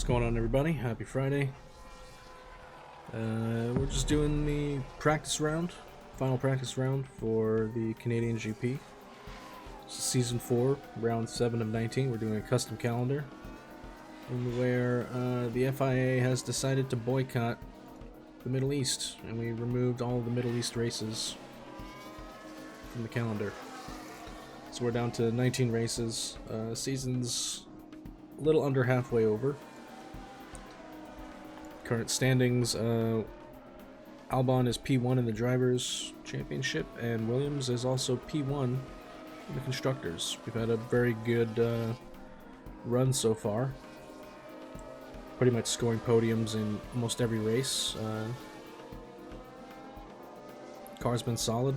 What's going on, everybody? Happy Friday. We're just doing the practice round, final practice round for the Canadian GP. Season 4, round 7 of 19. We're doing a custom calendar where the FIA has decided to boycott the Middle East, and we removed all of the Middle East races from the calendar. So we're down to 19 races. Season's a little under halfway over. Current standings, Albon is P1 in the Drivers' Championship, and Williams is also P1 in the Constructors. We've had a very good run so far, pretty much scoring podiums in almost every race. Car's been solid.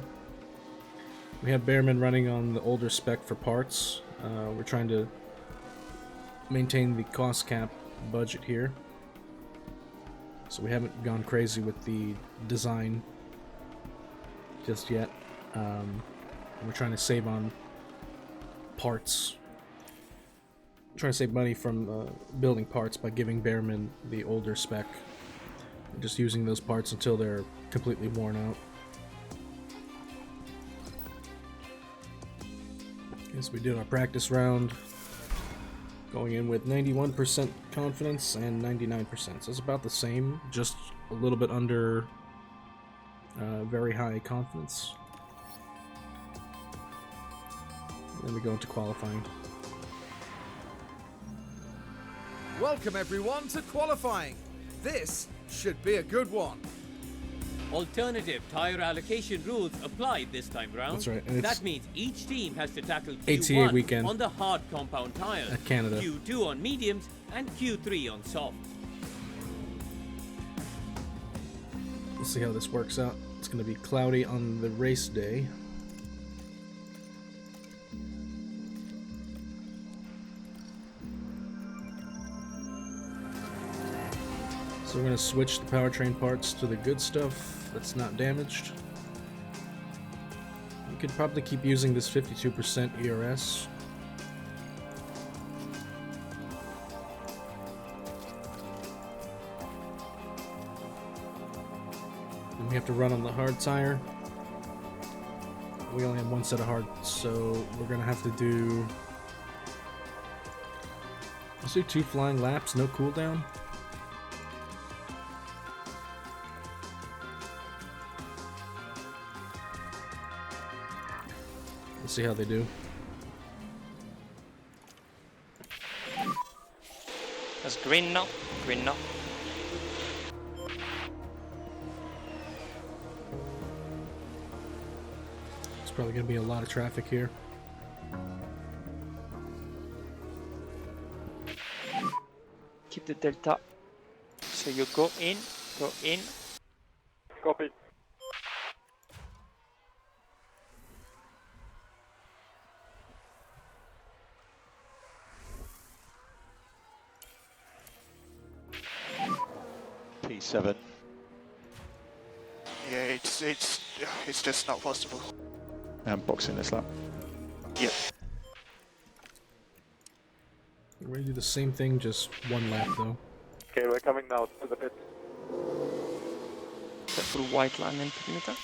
We have Behrman running on the older spec for parts. We're trying to maintain the cost cap budget here, so we haven't gone crazy with the design just yet. We're trying to save on parts. Trying to save money from building parts by giving Behrman the older spec. And just using those parts until they're completely worn out. As we did our practice round, going in with 91% confidence and 99%. So it's about the same, just a little bit under very high confidence. Then we go into qualifying. Welcome everyone to qualifying. This should be a good one. Alternative tyre allocation rules apply this time round. That's right. And that means each team has to tackle ATA Q1 weekend on the hard compound tyres, at Canada, Q2 on mediums, and Q3 on soft. Let's see how this works out. It's going to be cloudy on the race day. So we're going to switch the powertrain parts to the good stuff that's not damaged. You could probably keep using this 52% ERS. And we have to run on the hard tire. We only have one set of hard, so we're going to have to do... Let's do 2 flying laps, no cooldown. Let's see how they do. That's green now. Green now. It's probably going to be a lot of traffic here. Keep the delta. So you go in, go in. Copy. P7. Yeah, it's just not possible. And boxing this lap. Yep. We're going to do the same thing, just 1 lap though. Okay, we're coming now to the pit. The full white line in perimeter.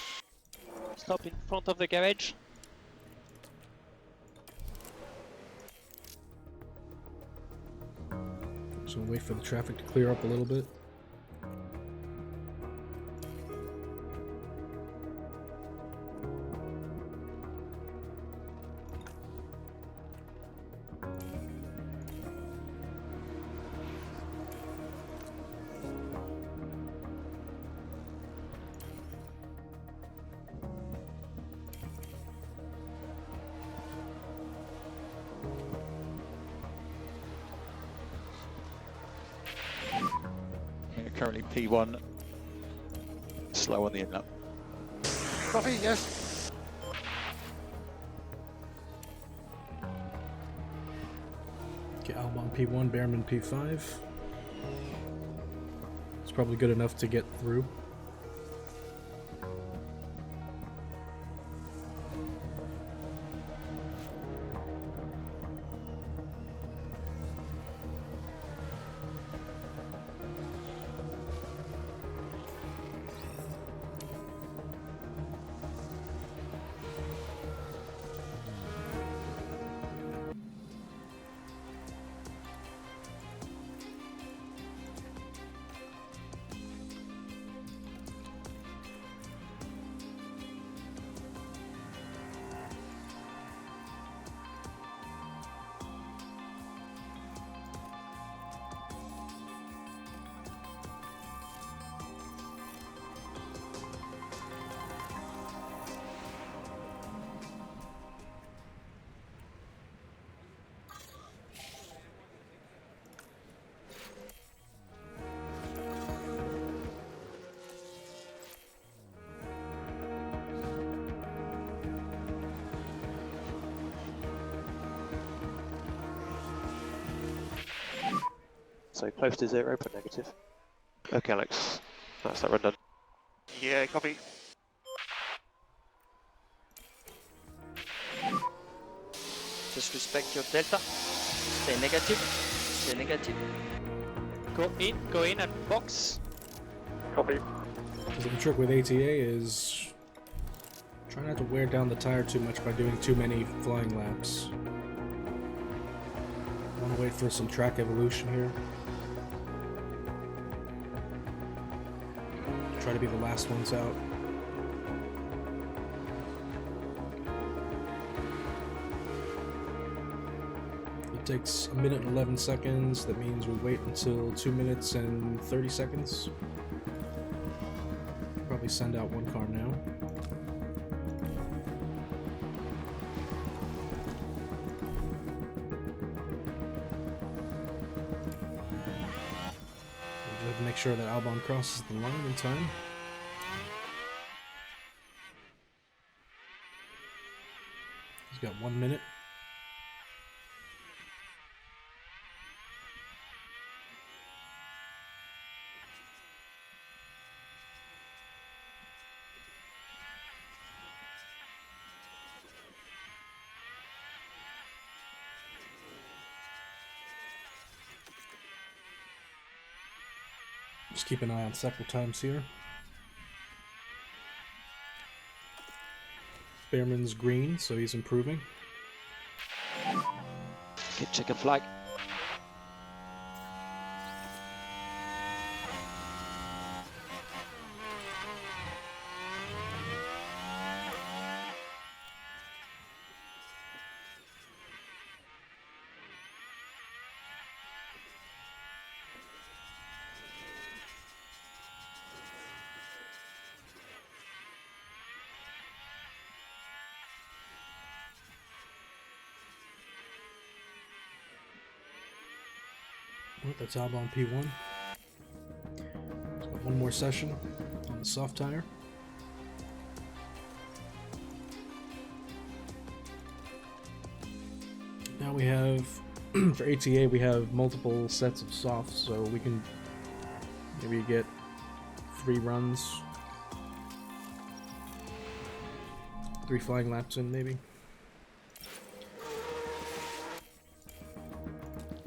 Stop in front of the garage. So we'll wait for the traffic to clear up a little bit. Currently P1, slow on the in lap. Copy, yes. Okay, Albon P1, Behrman P5. It's probably good enough to get through. so close to 0 but negative. Okay, Alex, that's that run done. Yeah, copy. Just respect your delta. Stay negative. Stay negative. Go in and box. Copy. So the trick with ATA is try not to wear down the tire too much by doing too many flying laps. I want to wait for some track evolution here. Try to be the last ones out. It takes 1 minute and 11 seconds. That means we wait until 2 minutes and 30 seconds. Probably send out one car now. We have to make sure that Albon crosses the line in time. He's got 1 minute. Just keep an eye on cycle times here. Behrman's green, so he's improving. Okay, checkered flag. Oh, that's Albon P1. He's got one more session on the soft tire. Now we have, for ATA, we have multiple sets of softs, so we can maybe get 3 runs, 3 flying laps in, maybe.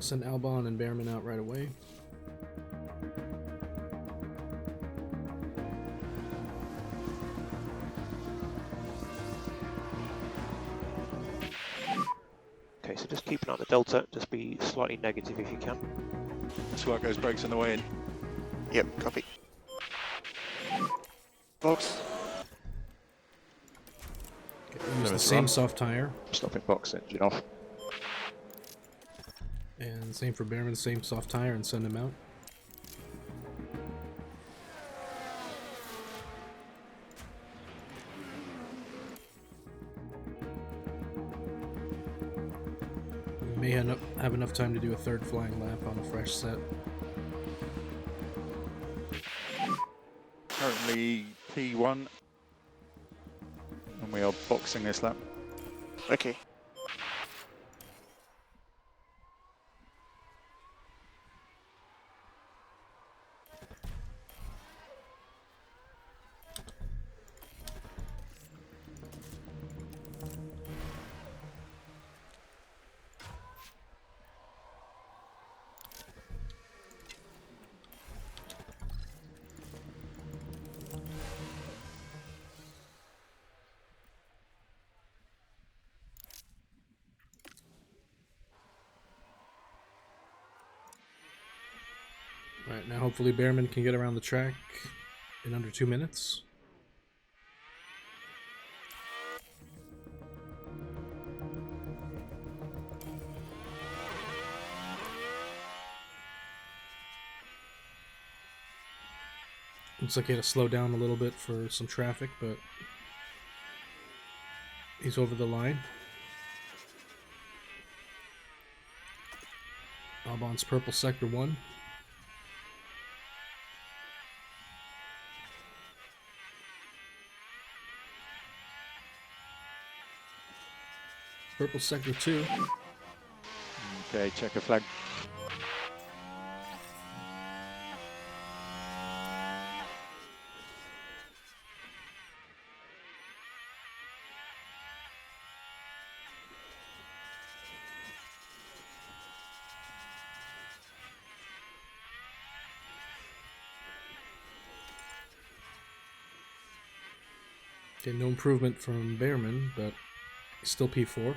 Send Albon and Behrman out right away. Okay, so just keep an eye on the delta, just be slightly negative if you can. That's why it goes brakes on the way in. Yep, copy. Box. Use the same soft tire, Stopping box, engine off. and same for Behrman, same soft tire, and send him out. We may have enough time to do a 3rd flying lap on a fresh set. Currently P1. And we are boxing this lap. Okay. Alright, now hopefully Behrman can get around the track in under 2 minutes. Looks like he had to slow down a little bit for some traffic, but he's over the line. Albon's purple sector 1. Purple sector 2. Okay, checker flag. Okay, no improvement from Behrman, but still P4.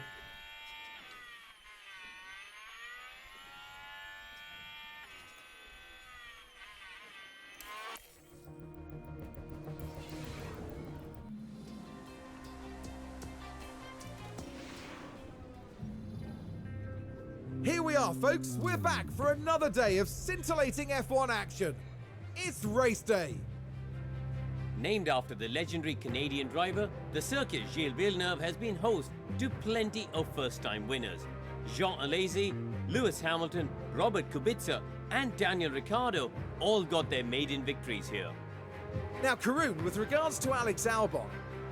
Here we are, folks. We're back for another day of scintillating F1 action. It's race day. Named after the legendary Canadian driver, the circuit Gilles Villeneuve has been host to plenty of first-time winners. Jean Alesi, Lewis Hamilton, Robert Kubica, and Daniel Ricciardo all got their maiden victories here. Now, Karun, with regards to Alex Albon,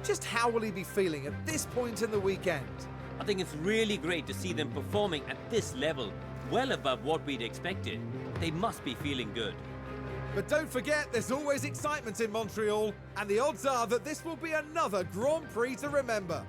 just how will he be feeling at this point in the weekend? I think it's really great to see them performing at this level, well above what we'd expected. They must be feeling good. But don't forget, there's always excitement in Montreal, and the odds are that this will be another Grand Prix to remember.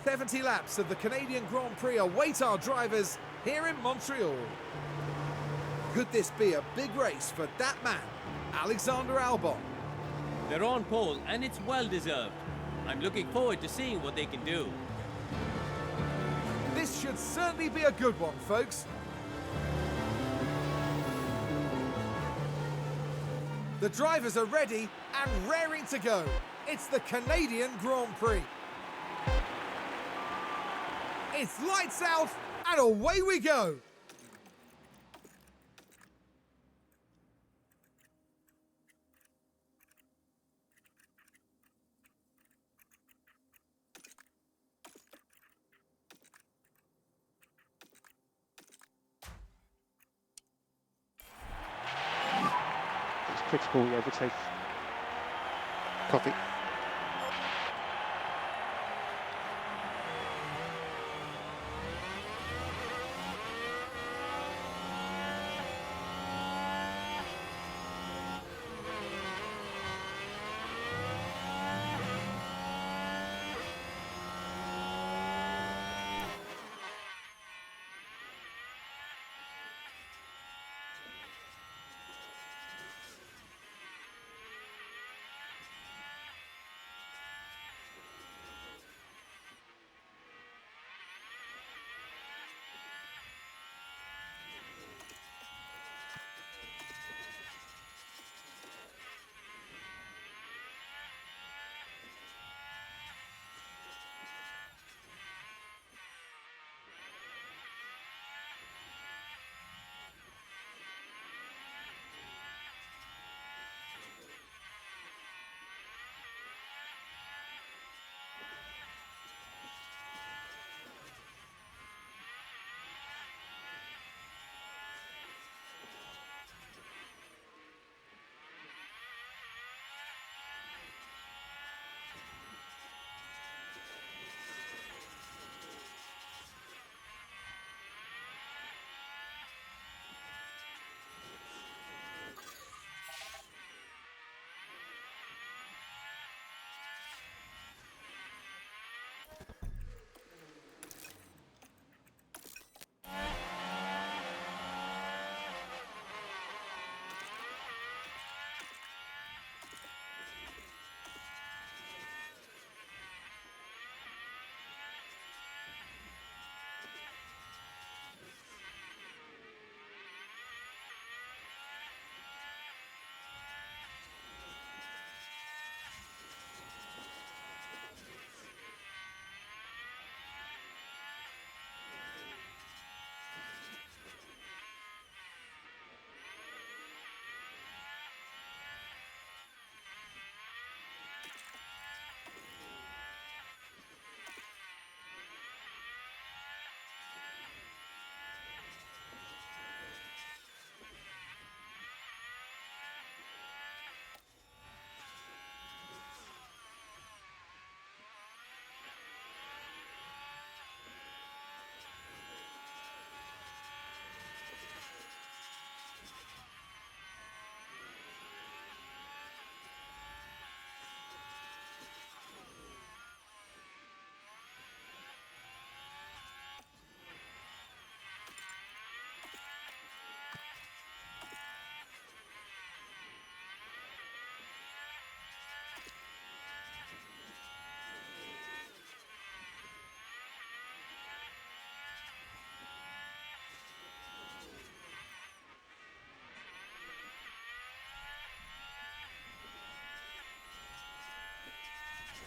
"70 laps of the Canadian Grand Prix await our drivers here in Montreal. Could this be a big race for that man, Alexander Albon? They're on pole and it's well deserved. I'm looking forward to seeing what they can do. This should certainly be a good one, folks. The drivers are ready and raring to go. It's the Canadian Grand Prix. It's lights out and away we go. It's critical we overtake. Copy.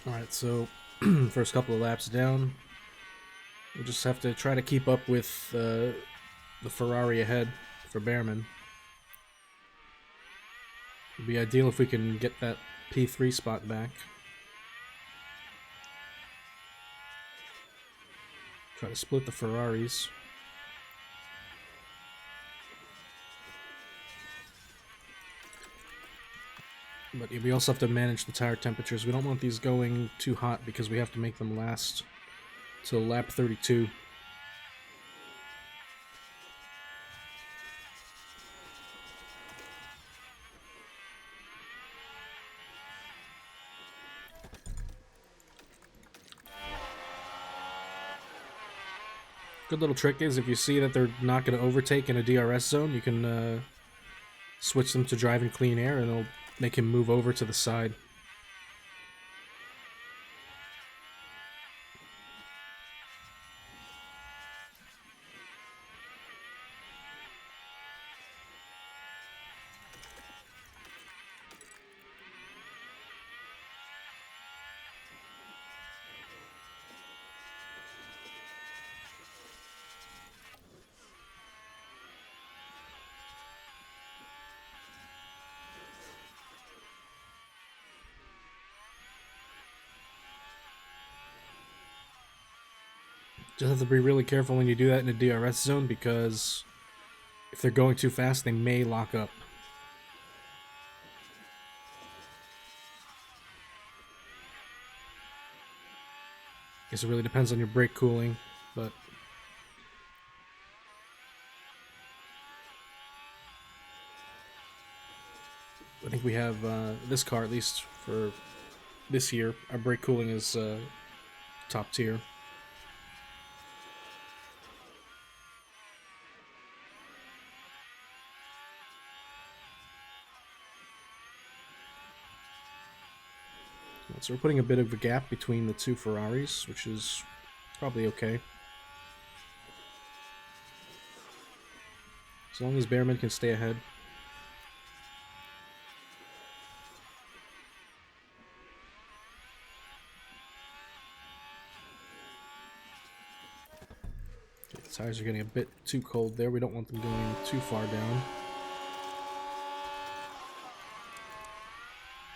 Alright, so first couple of laps down. We'll just have to try to keep up with the Ferrari ahead for Behrman. It'd be ideal if we can get that P3 spot back. Try to split the Ferraris. But we also have to manage the tire temperatures. We don't want these going too hot because we have to make them last till lap 32. Good little trick is if you see that they're not going to overtake in a DRS zone, you can switch them to drive in clean air and it'll make him move over to the side. Just have to be really careful when you do that in a DRS zone because if they're going too fast, they may lock up. Guess it really depends on your brake cooling, but I think we have this car, at least for this year, our brake cooling is top tier. So we're putting a bit of a gap between the two Ferraris, which is probably okay. As long as Behrman can stay ahead. Okay, the tires are getting a bit too cold there. We don't want them going too far down.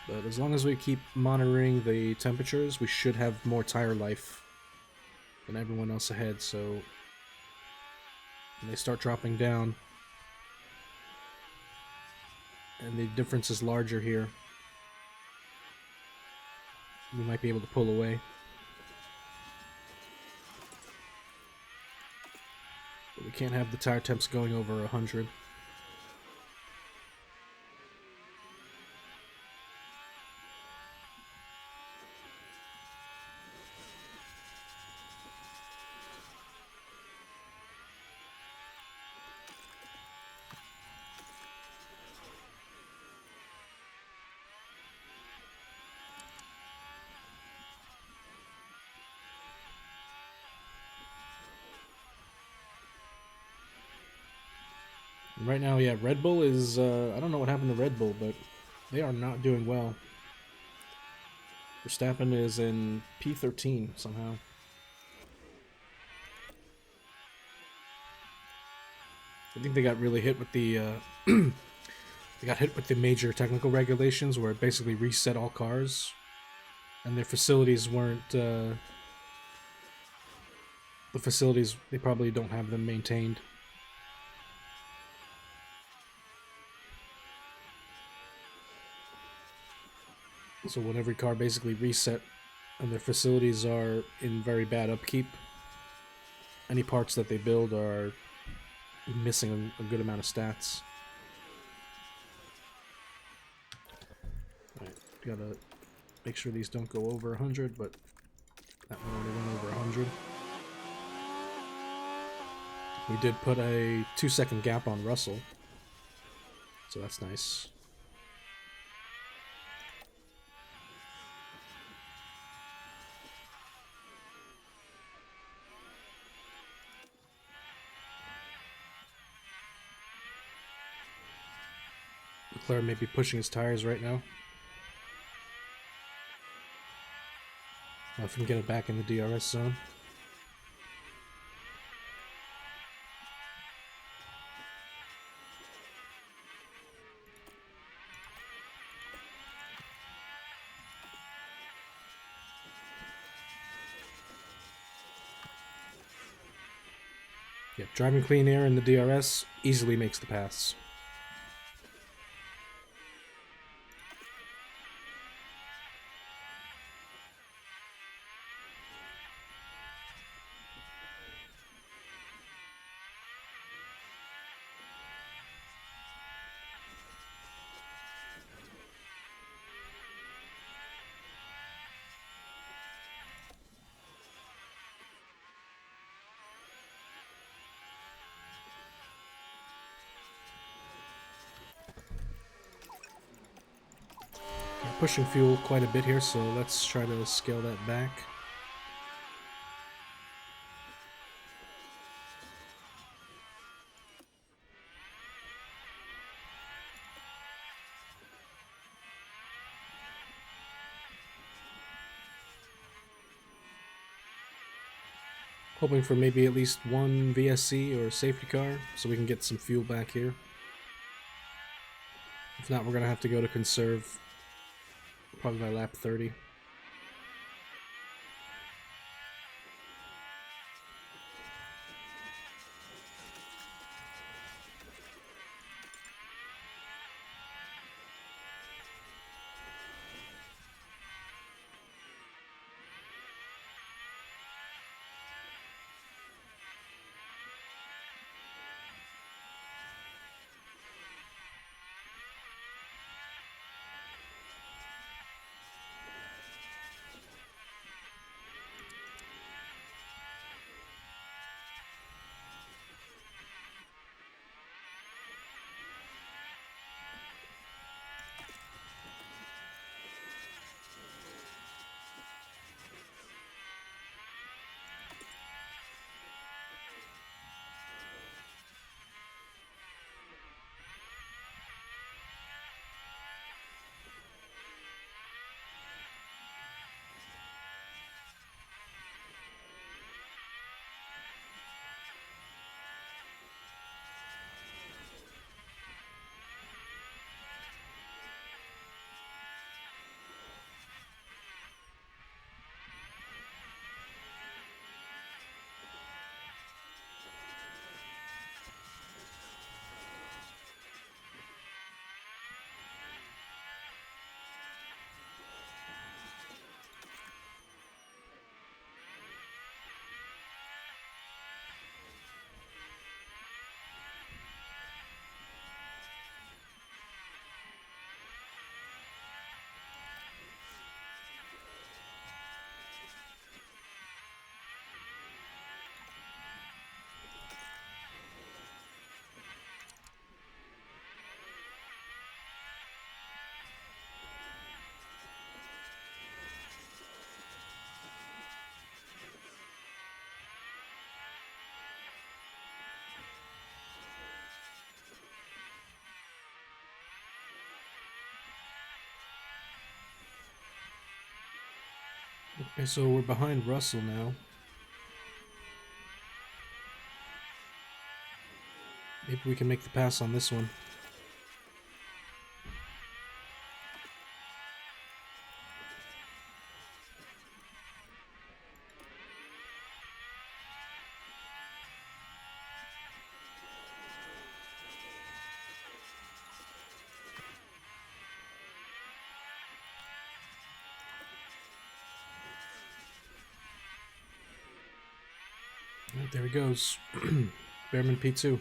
But as long as we keep monitoring the temperatures, we should have more tire life than everyone else ahead, so when they start dropping down, and the difference is larger here, we might be able to pull away. But we can't have the tire temps going over 100. Right now, yeah, Red Bull is, I don't know what happened to Red Bull, but they are not doing well. Verstappen is in P13 somehow. I think they got really hit with the, they got hit with the major technical regulations where it basically reset all cars. And their facilities weren't, the facilities, they probably don't have them maintained. So when every car basically reset and their facilities are in very bad upkeep, any parts that they build are missing a good amount of stats. Alright, gotta make sure these don't go over 100, but that one only went over 100. We did put a 2-second gap on Russell, so that's nice. Leclerc may be pushing his tires right now. If we can get it back in the DRS zone. Yep, driving clean air in the DRS easily makes the pass. Pushing fuel quite a bit here, so let's try to scale that back. Hoping for maybe at least one VSC or safety car so we can get some fuel back here. If not, we're going to have to go to conserve probably by lap 30. Okay, so we're behind Russell now. Maybe we can make the pass on this one. Right, there he goes. Behrman P2.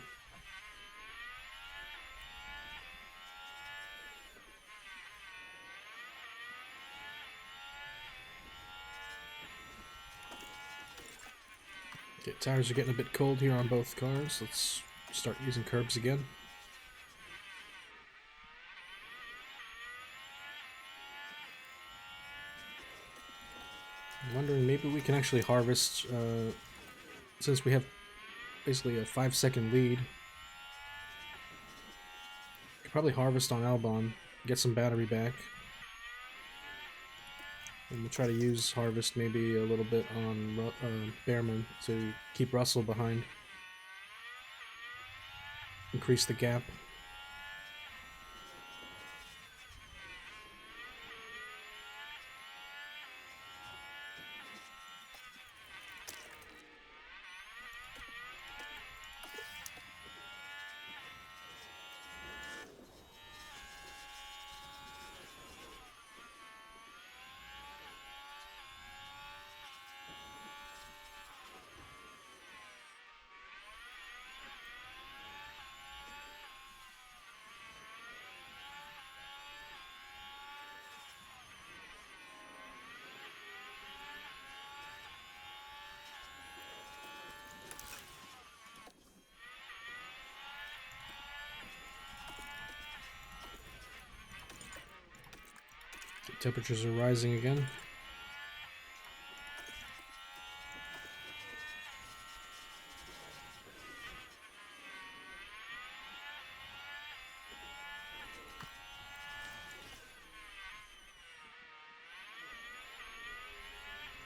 Okay, tires are getting a bit cold here on both cars. Let's start using curbs again. I'm wondering, maybe we can actually harvest, since we have basically a 5-second lead. Could probably harvest on Albon, get some battery back. And we'll try to use Harvest maybe a little bit on Behrman to keep Russell behind. Increase the gap. Temperatures are rising again.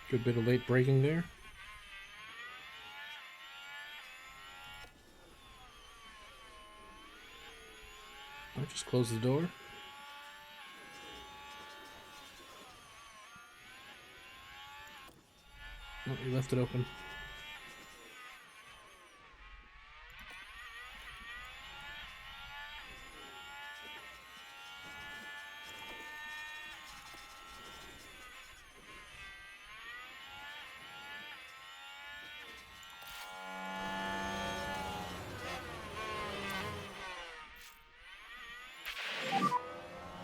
Good bit of late braking there. I'll just close the door. Oh, you left it open.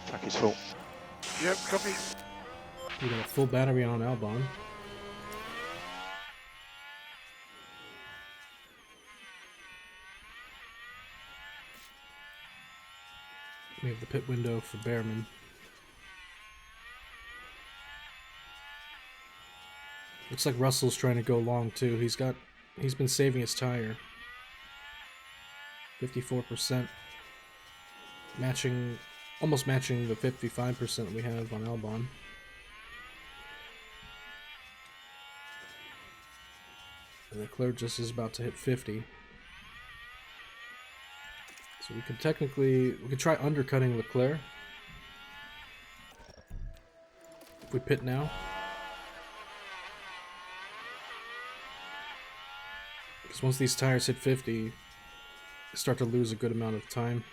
Track is full. Yep, copy. We got a full battery on Albon. We have the pit window for Behrman. Looks like Russell's trying to go long too. He's been saving his tire. 54%. Almost matching the 55% we have on Albon. And Leclerc just is about to hit 50. So we could try undercutting Leclerc. If we pit now. Because once these tires hit 50, they start to lose a good amount of time.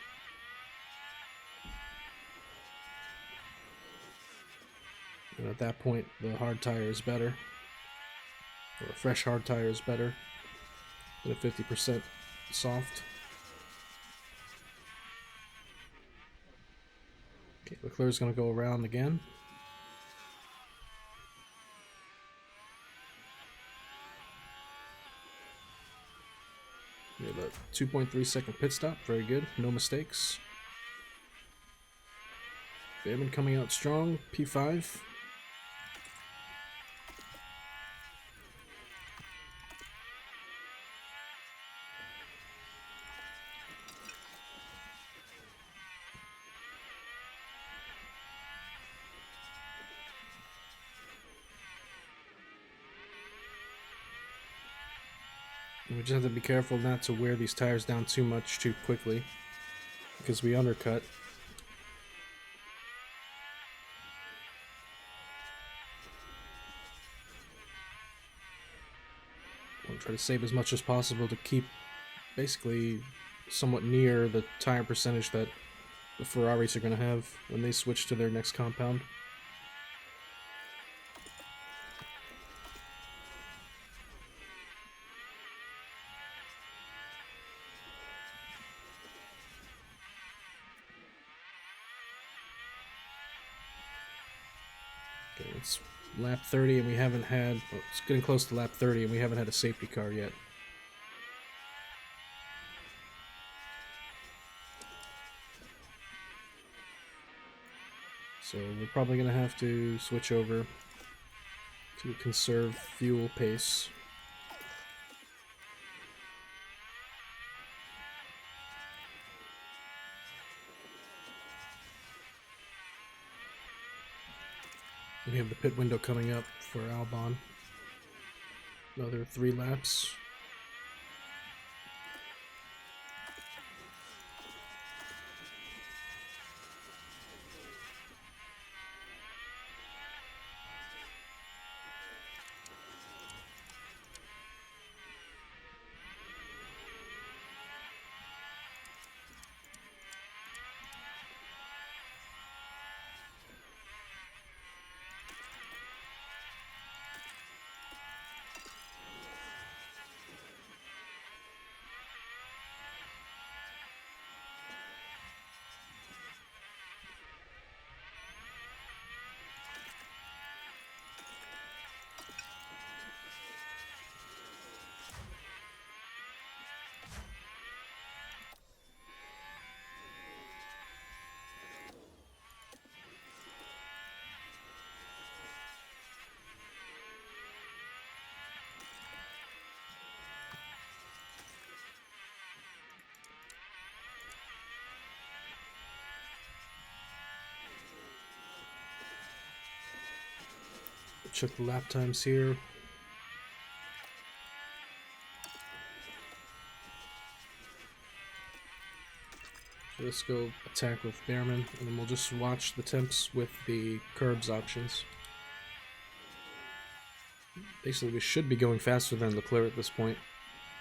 And at that point, the hard tire is better. Or a fresh hard tire is better than a 50% soft. Okay, Leclerc's going to go around again. We have a 2.3 second pit stop. Very good. No mistakes. Behrman coming out strong. P5. We just have to be careful not to wear these tires down too much too quickly, because we undercut. We'll try to save as much as possible to keep basically somewhat near the tire percentage that the Ferraris are going to have when they switch to their next compound. It's lap 30 and we haven't had, well, it's getting close to lap 30 and we haven't had a safety car yet. So we're probably going to have to switch over to conserve fuel pace. We have the pit window coming up for Albon. Another 3 laps. Check the lap times here. So let's go attack with Behrman, and then we'll just watch the temps with the curbs options. Basically, we should be going faster than Leclerc at this point.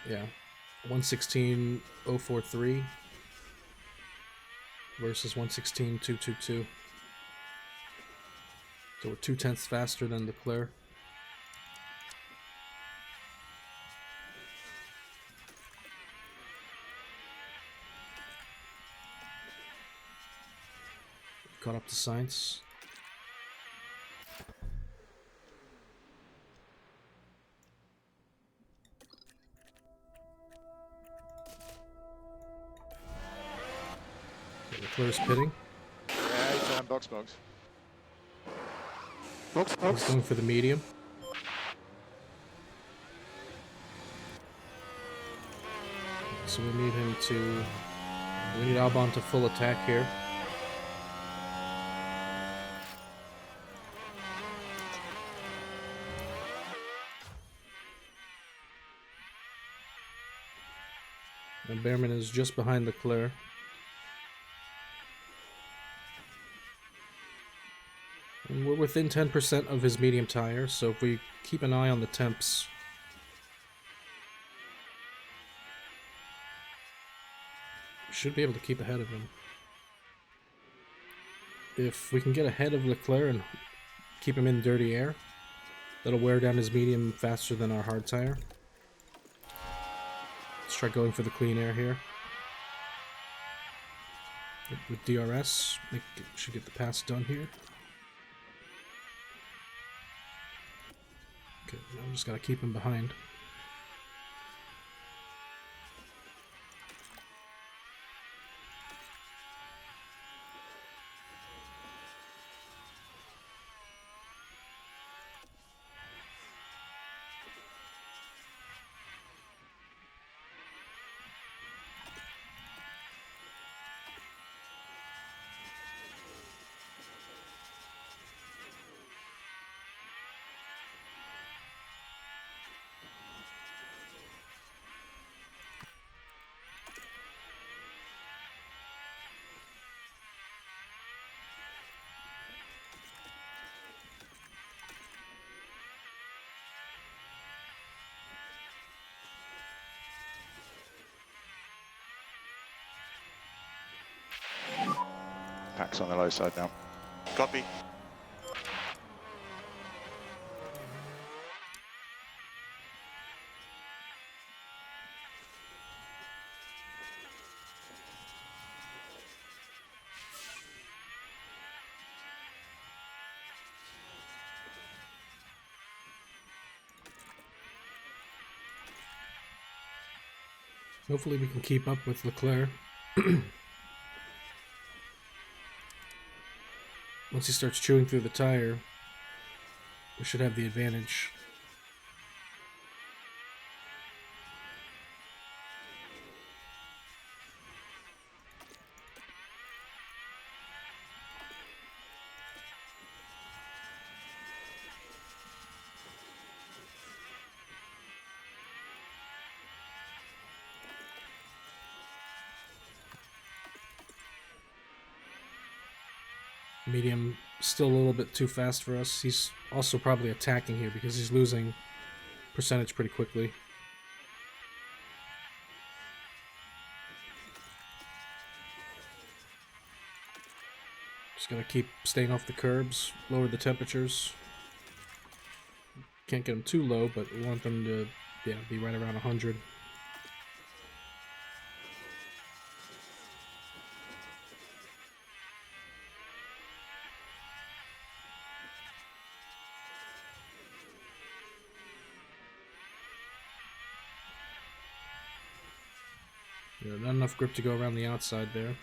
Yeah, 116.043 versus 116.222. So we're 0.2 faster than Leclerc. Caught up to Sainz. Leclerc's pitting. Yeah, he's on box. Box. He's going for the medium. So we need him to... We need Albon to full attack here. And Behrman is just behind Leclerc. And we're within 10% of his medium tire, so if we keep an eye on the temps, we should be able to keep ahead of him. If we can get ahead of Leclerc and keep him in dirty air, that'll wear down his medium faster than our hard tire. Let's try going for the clean air here. With DRS, should get the pass done here. Okay, now we just gotta keep him behind. Pack's on the low side now. Copy. Hopefully we can keep up with Leclerc. Once he starts chewing through the tire, we should have the advantage. Medium still a little bit too fast for us. He's also probably attacking here because he's losing percentage pretty quickly. Just gotta keep staying off the curbs, lower the temperatures. Can't get them too low, but we want them to, yeah, be right around 100. Yeah, not enough grip to go around the outside there.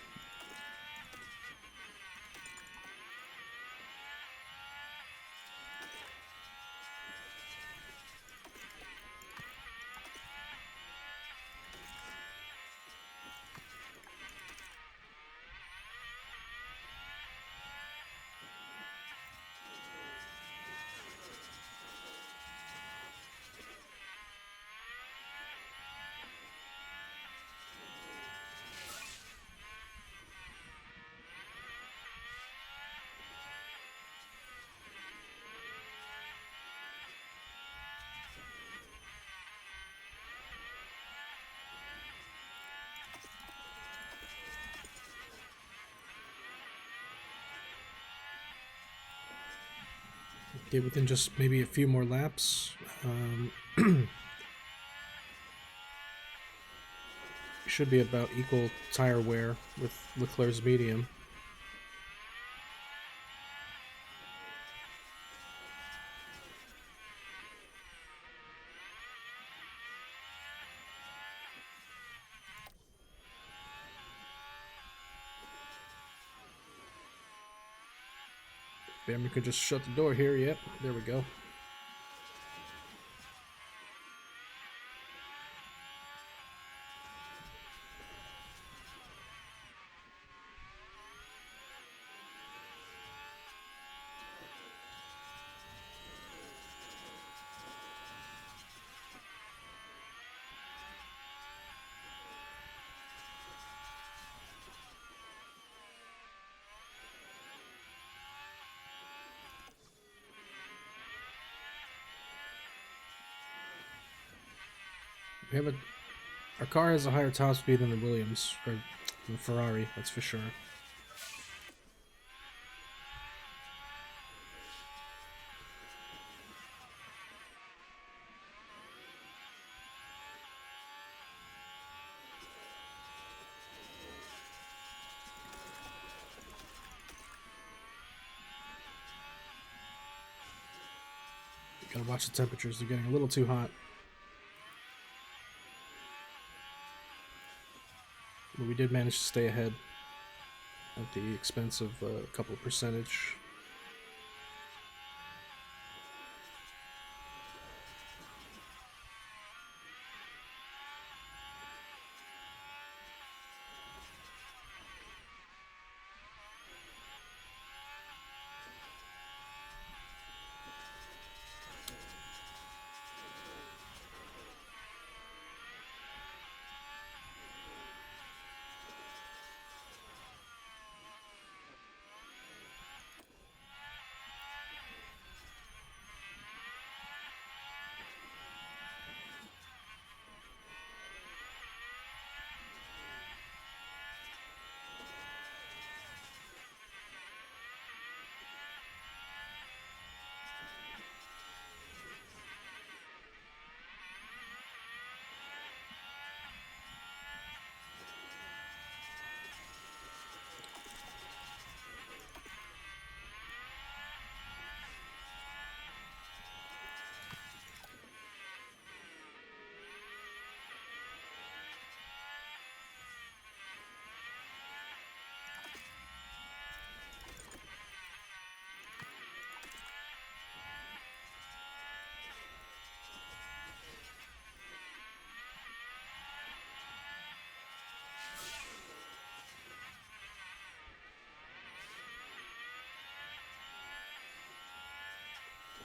Get within just maybe a few more laps. Should be about equal tire wear with Leclerc's medium. Bam, you could just shut the door here. Yep, there we go. We have our car has a higher top speed than the Williams, or the Ferrari, that's for sure. Gotta watch the temperatures, they're getting a little too hot. But we did manage to stay ahead at the expense of a couple of percentage.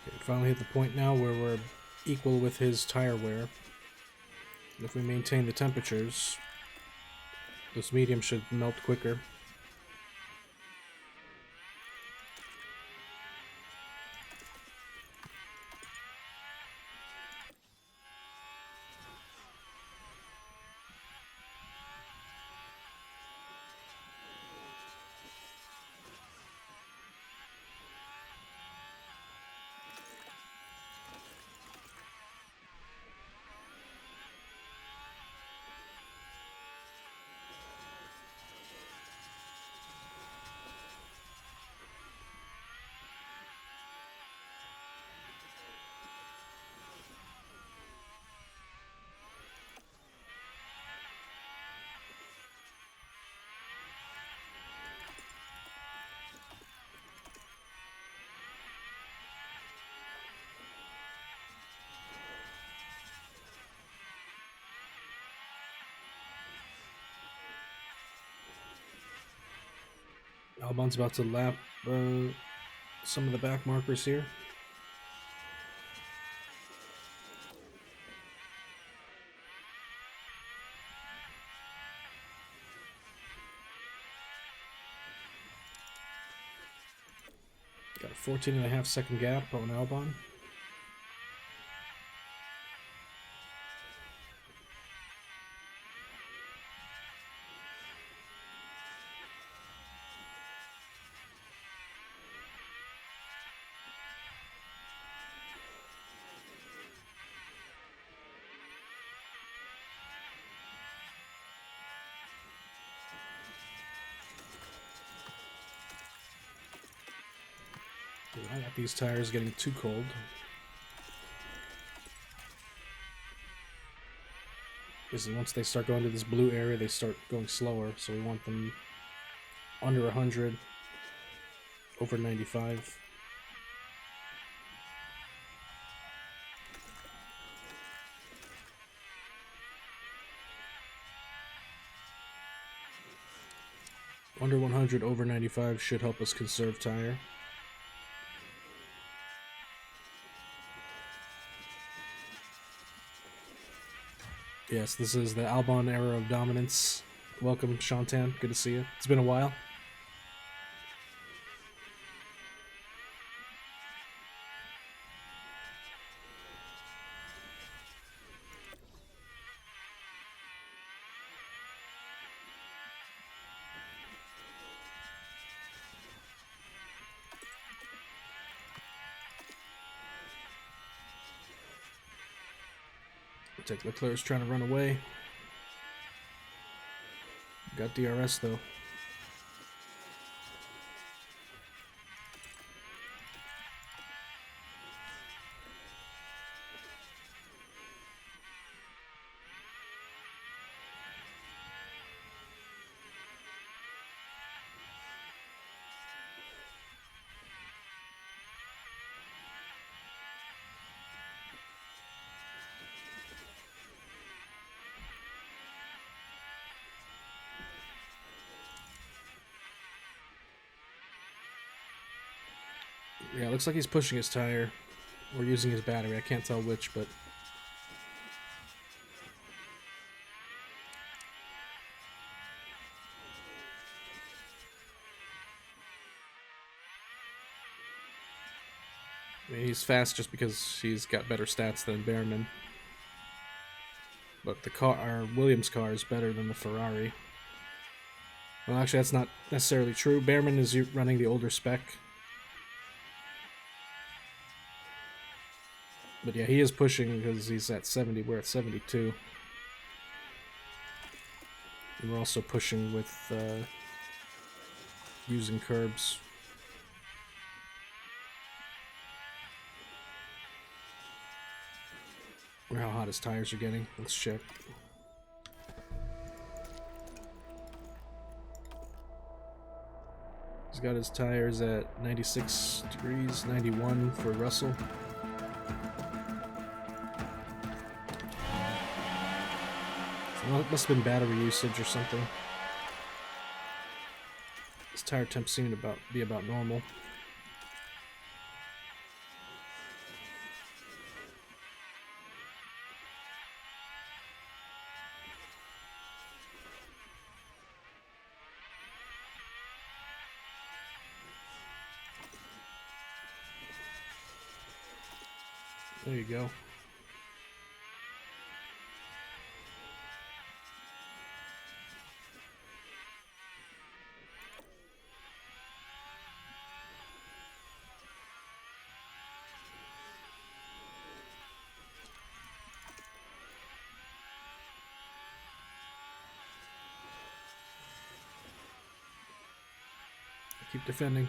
Okay, finally hit the point now where we're equal with his tire wear. If we maintain the temperatures, this medium should melt quicker. Albon's about to lap some of the back markers here. Got a 14.5-second gap on Albon. I got these tires getting too cold. Because once they start going to this blue area, they start going slower. So we want them under 100, over 95. Under 100, over 95 should help us conserve tire. Yes, this is the Albon era of dominance. Welcome, Shantan. Good to see you. It's been a while. Looks like Leclerc's trying to run away. Got DRS though. Yeah, it looks like he's pushing his tire or using his battery. I can't tell which, but I mean, he's fast just because he's got better stats than Behrman. But the car, our Williams car, is better than the Ferrari. Well, actually, that's not necessarily true. Behrman is running the older spec. But yeah, he is pushing because he's at 70. We're at 72. And we're also pushing with using curbs. I wonder how hot his tires are getting. Let's check. He's got his tires at 96 degrees, 91 for Russell. Well, it must have been battery usage or something. His tire temps seem to be about normal. There you go. Keep defending.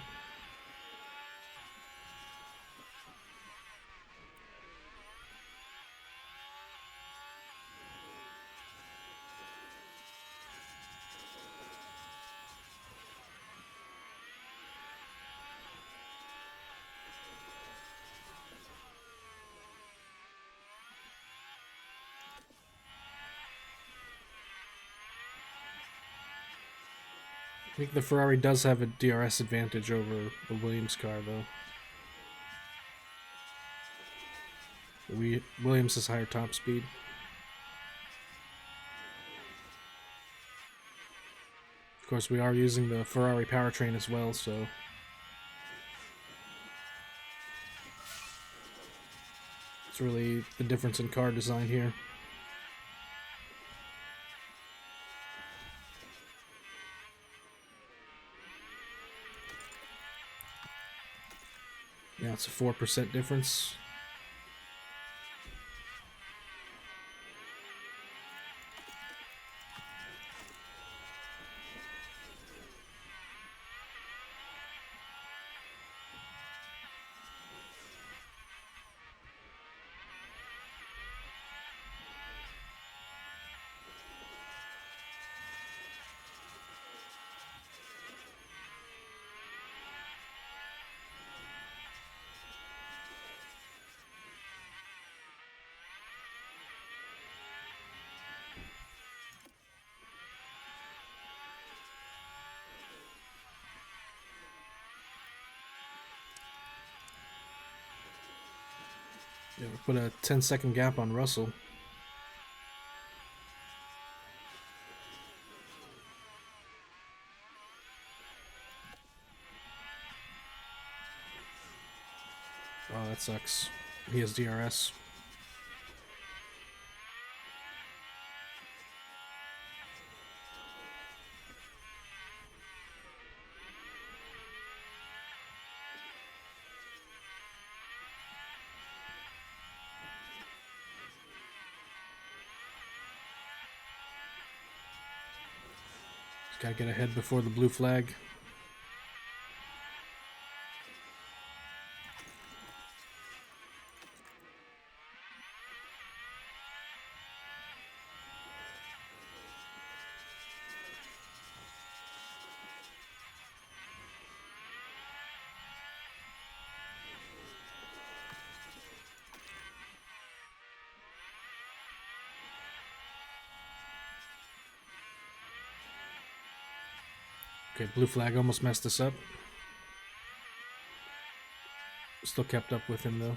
I think the Ferrari does have a DRS advantage over the Williams car, though. Williams has higher top speed. Of course, we are using the Ferrari powertrain as well, so it's really the difference in car design here. Yeah, it's a 4% difference. Yeah, we put a 10-second gap on Russell. Oh, that sucks. He has DRS. Just gotta get ahead before the blue flag. Okay, blue flag almost messed us up. Still kept up with him though.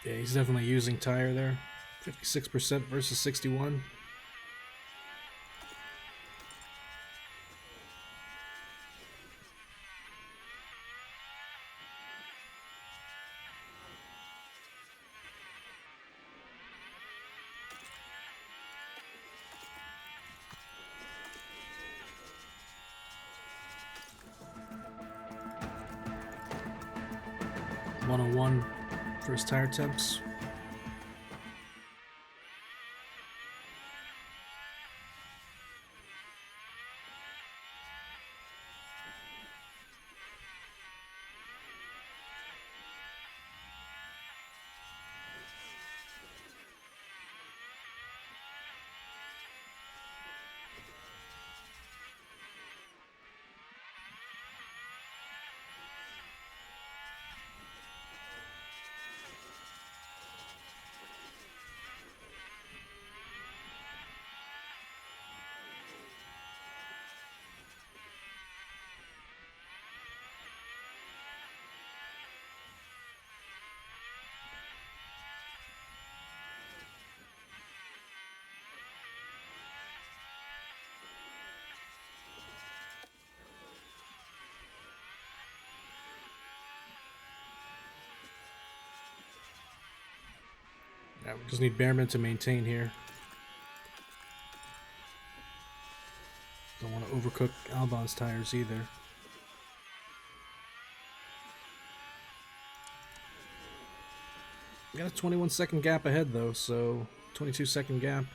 Yeah, he's definitely using tire there. 56% versus 61. One for his tire temps. Yeah, we just need Bearman to maintain here. Don't want to overcook Albon's tires either. We got a 21-second gap ahead though, so 22-second gap.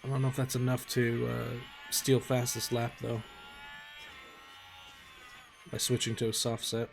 I don't know if that's enough to steal fastest lap though, by switching to a soft set.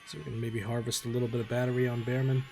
So we can maybe harvest a little bit of battery on Bearman.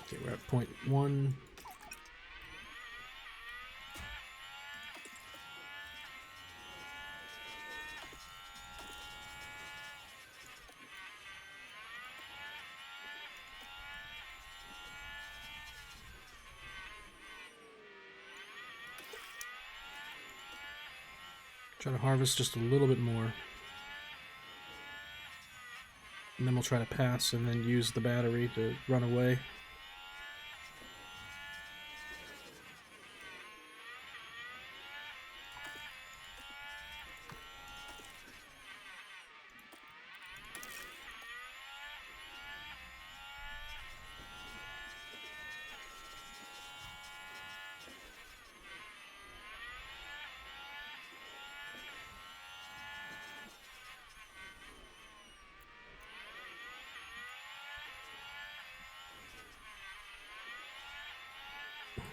Okay, we're at point 1. Try to harvest just a little bit more. And then we'll try to pass and then use the battery to run away.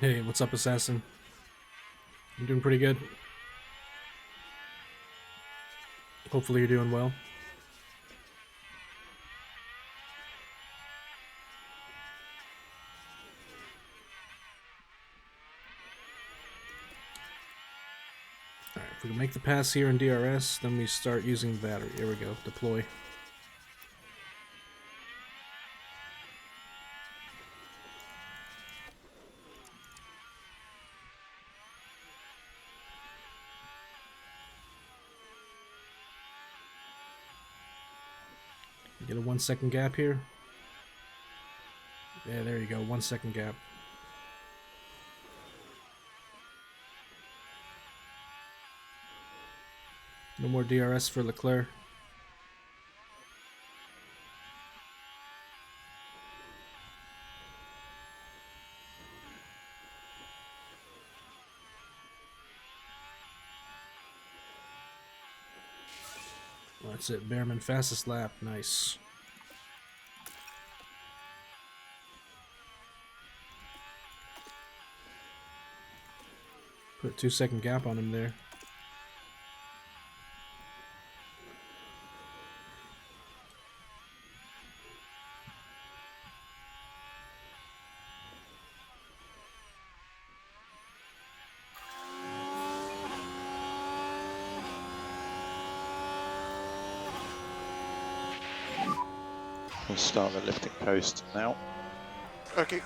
Hey, what's up, Assassin? I'm doing pretty good. Hopefully you're doing well. Alright, if we can make the pass here in DRS, then we start using the battery. Here we go, deploy. Get a 1 second gap here. Yeah, there you go, 1 second gap. No more DRS for Leclerc. That's it, Bearman, fastest lap, nice. Put a 2 second gap on him there. We'll start the lifting coast now. Okay.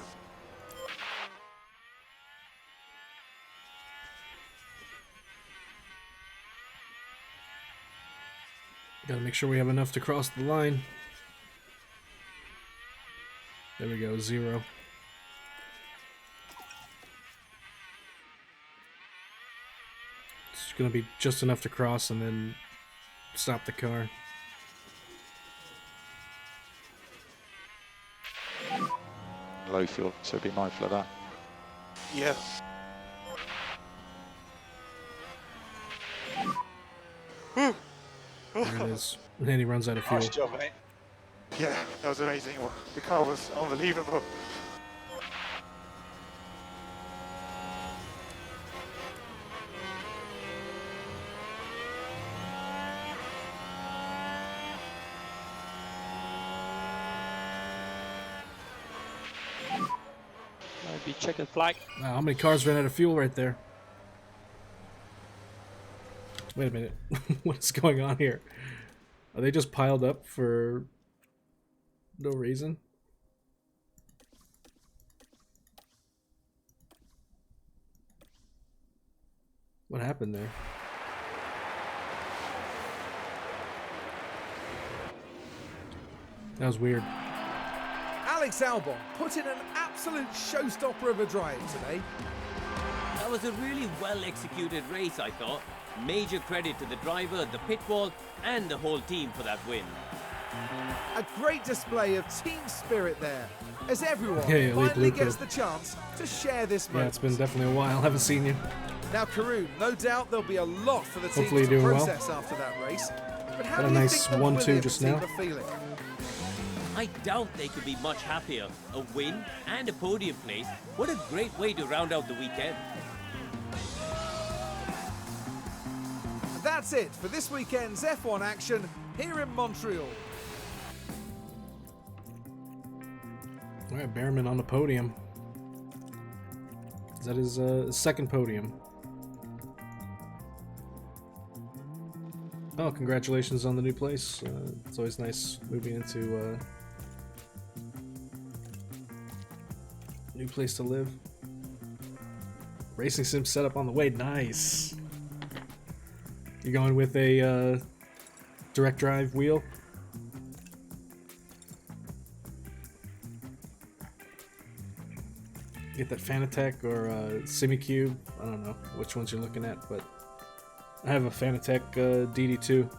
Gotta make sure we have enough to cross the line. There we go, 0. It's gonna be just enough to cross and then stop the car. Low fuel, so be mindful of that. Yeah. There it is. And then he runs out of fuel. Nice job, mate. Yeah, that was amazing. The car was unbelievable. Maybe checkered flag. Wow, how many cars ran out of fuel right there? Wait a minute. What is going on here? Are they just piled up for no reason? What happened there? That was weird. Alex Albon put in an absolute showstopper of a drive today. That was a really well-executed race, I thought. Major credit to the driver, the pit wall, and the whole team for that win. A great display of team spirit there, as everyone Hey, Elite finally Blue gets Crew. the chance to share this Yeah, moment. it's been definitely a while. Haven't seen you. Now, Karun, no doubt there'll be a lot for the team Hopefully to you're doing well. process after that race. But how Had a do you nice think the 1-2 Williams just team now. are feeling? I doubt they could be much happier. A win and a podium place. What a great way to round out the weekend. That's it for this weekend's F1 action here in Montreal. All right, Behrman on the podium. Is that his second podium? Oh, congratulations on the new place. It's always nice moving into new place to live. Racing sim setup on the way. Nice. You going with a direct drive wheel? Get that Fanatec or Simicube. I don't know which ones you're looking at, but I have a Fanatec DD2.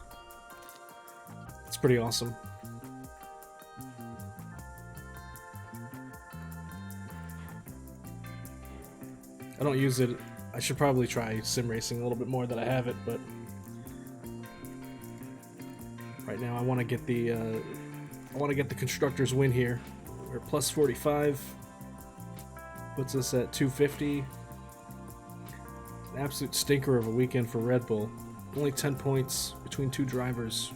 It's pretty awesome. I don't use it. I should probably try sim racing a little bit more that I have it, but right now I want to get the constructors win here. We're plus 45. Puts us at 250. An absolute stinker of a weekend for Red Bull. Only 10 points between two drivers.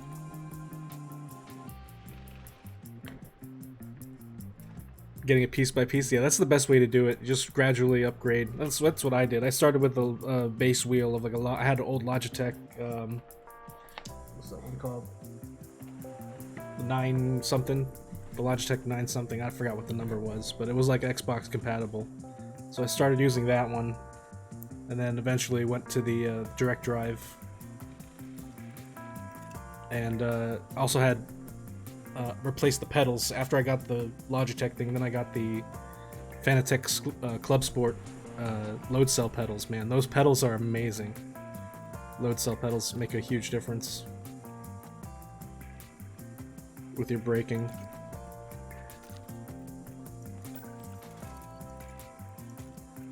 Getting it piece by piece. Yeah, that's the best way to do it. Just gradually upgrade. That's what I did. I started with the base wheel of like I had an old Logitech. What's that one called? The 9 something. The Logitech 9 something. I forgot what the number was, but it was like Xbox compatible. So I started using that one, and then eventually went to the direct drive, and also had replaced the pedals after I got the Logitech thing. Then I got the Fanatec Club Sport load cell pedals. Man, those pedals are amazing. Load cell pedals make a huge difference with your braking.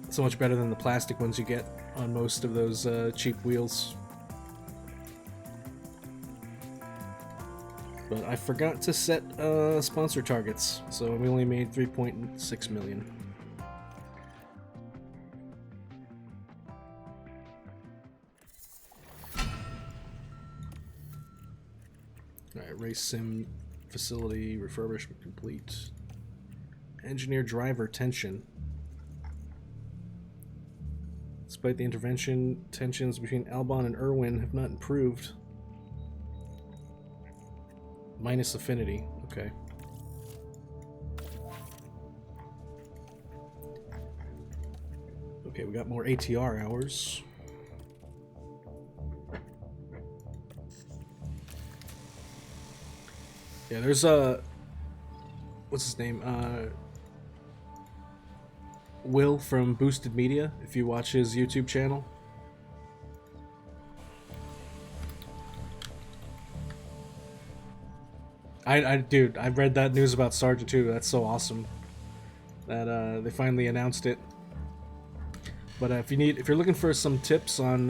So much better than the plastic ones you get on most of those cheap wheels. But I forgot to set sponsor targets, so we only made 3.6 million. Alright, race sim facility refurbishment complete. Engineer driver tension. Despite the intervention, tensions between Albon and Irwin have not improved. Minus affinity, okay. Okay, we got more ATR hours. Yeah, there's a... what's his name? Will from Boosted Media, if you watch his YouTube channel. Dude, I read that news about Sergeant too. That's so awesome that they finally announced it. But if you're looking for some tips on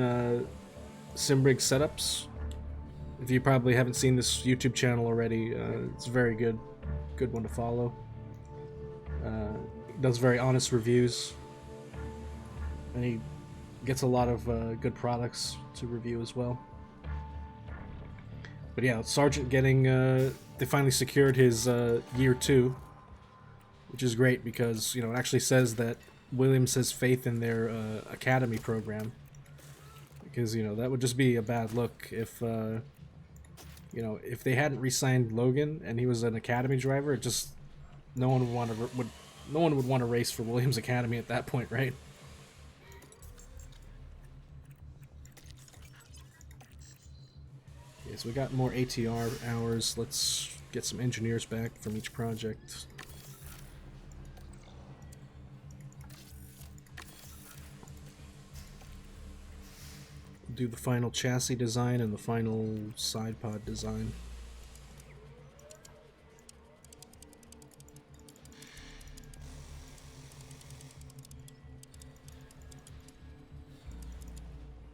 Simrig setups, if you probably haven't seen this YouTube channel already, it's a very good one to follow. He does very honest reviews, and he gets a lot of good products to review as well. But yeah, Sergeant getting they finally secured his year 2, which is great because, you know, it actually says that Williams has faith in their academy program, because, you know, that would just be a bad look if you know, if they hadn't re-signed Logan and he was an academy driver. It just no one would want to race for Williams Academy at that point, right? Okay, so we got more ATR hours. Let's get some engineers back from each project. Do the final chassis design and the final side pod design.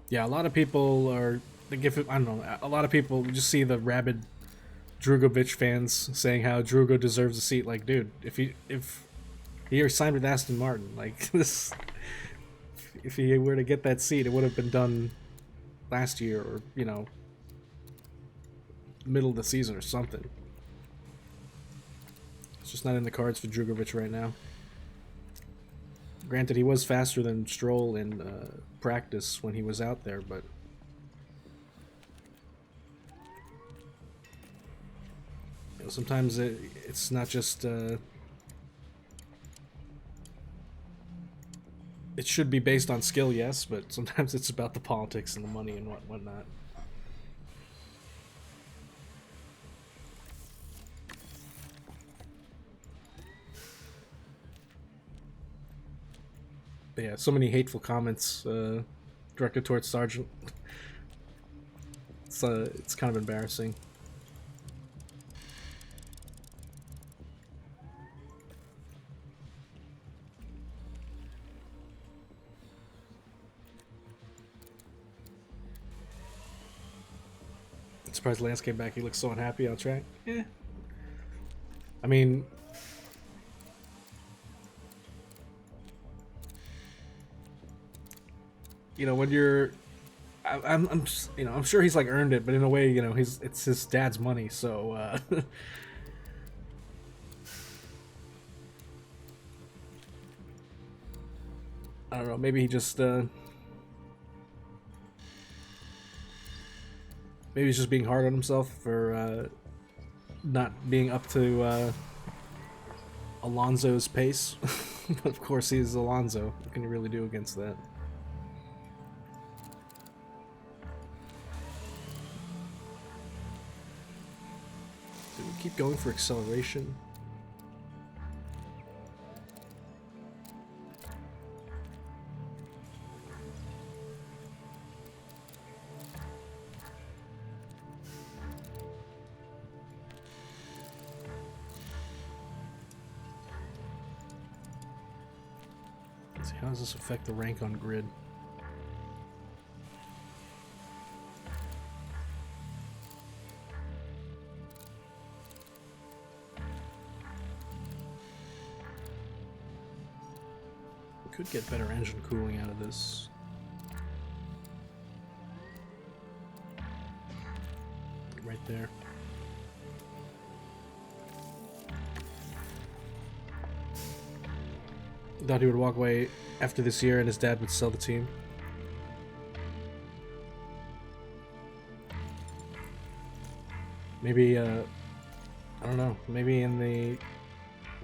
Yeah, a lot of people are, I don't know, a lot of people just see the rabid Drugovich fans saying how Drugo deserves a seat. Like, dude, if he signed with Aston Martin, like this, if he were to get that seat, it would have been done last year, or, you know, middle of the season or something. It's just not in the cards for Drugovich right now. Granted, he was faster than Stroll in practice when he was out there, but you know, sometimes it's not just it should be based on skill, yes, but sometimes it's about the politics and the money and whatnot. But yeah, so many hateful comments directed towards Sergeant. It's kind of embarrassing. Surprised Lance came back. He looks so unhappy on track. Yeah. I mean, you know, when you're, I'm you know, I'm sure he's like earned it, but in a way, you know, it's his dad's money, so I don't know. Maybe he just maybe he's just being hard on himself for not being up to Alonso's pace. But of course, he's Alonso. What can you really do against that? Do we keep going for acceleration? How does this affect the rank on grid? We could get better engine cooling out of this. Right there. Thought he would walk away after this year and his dad would sell the team. Maybe, I don't know, maybe in the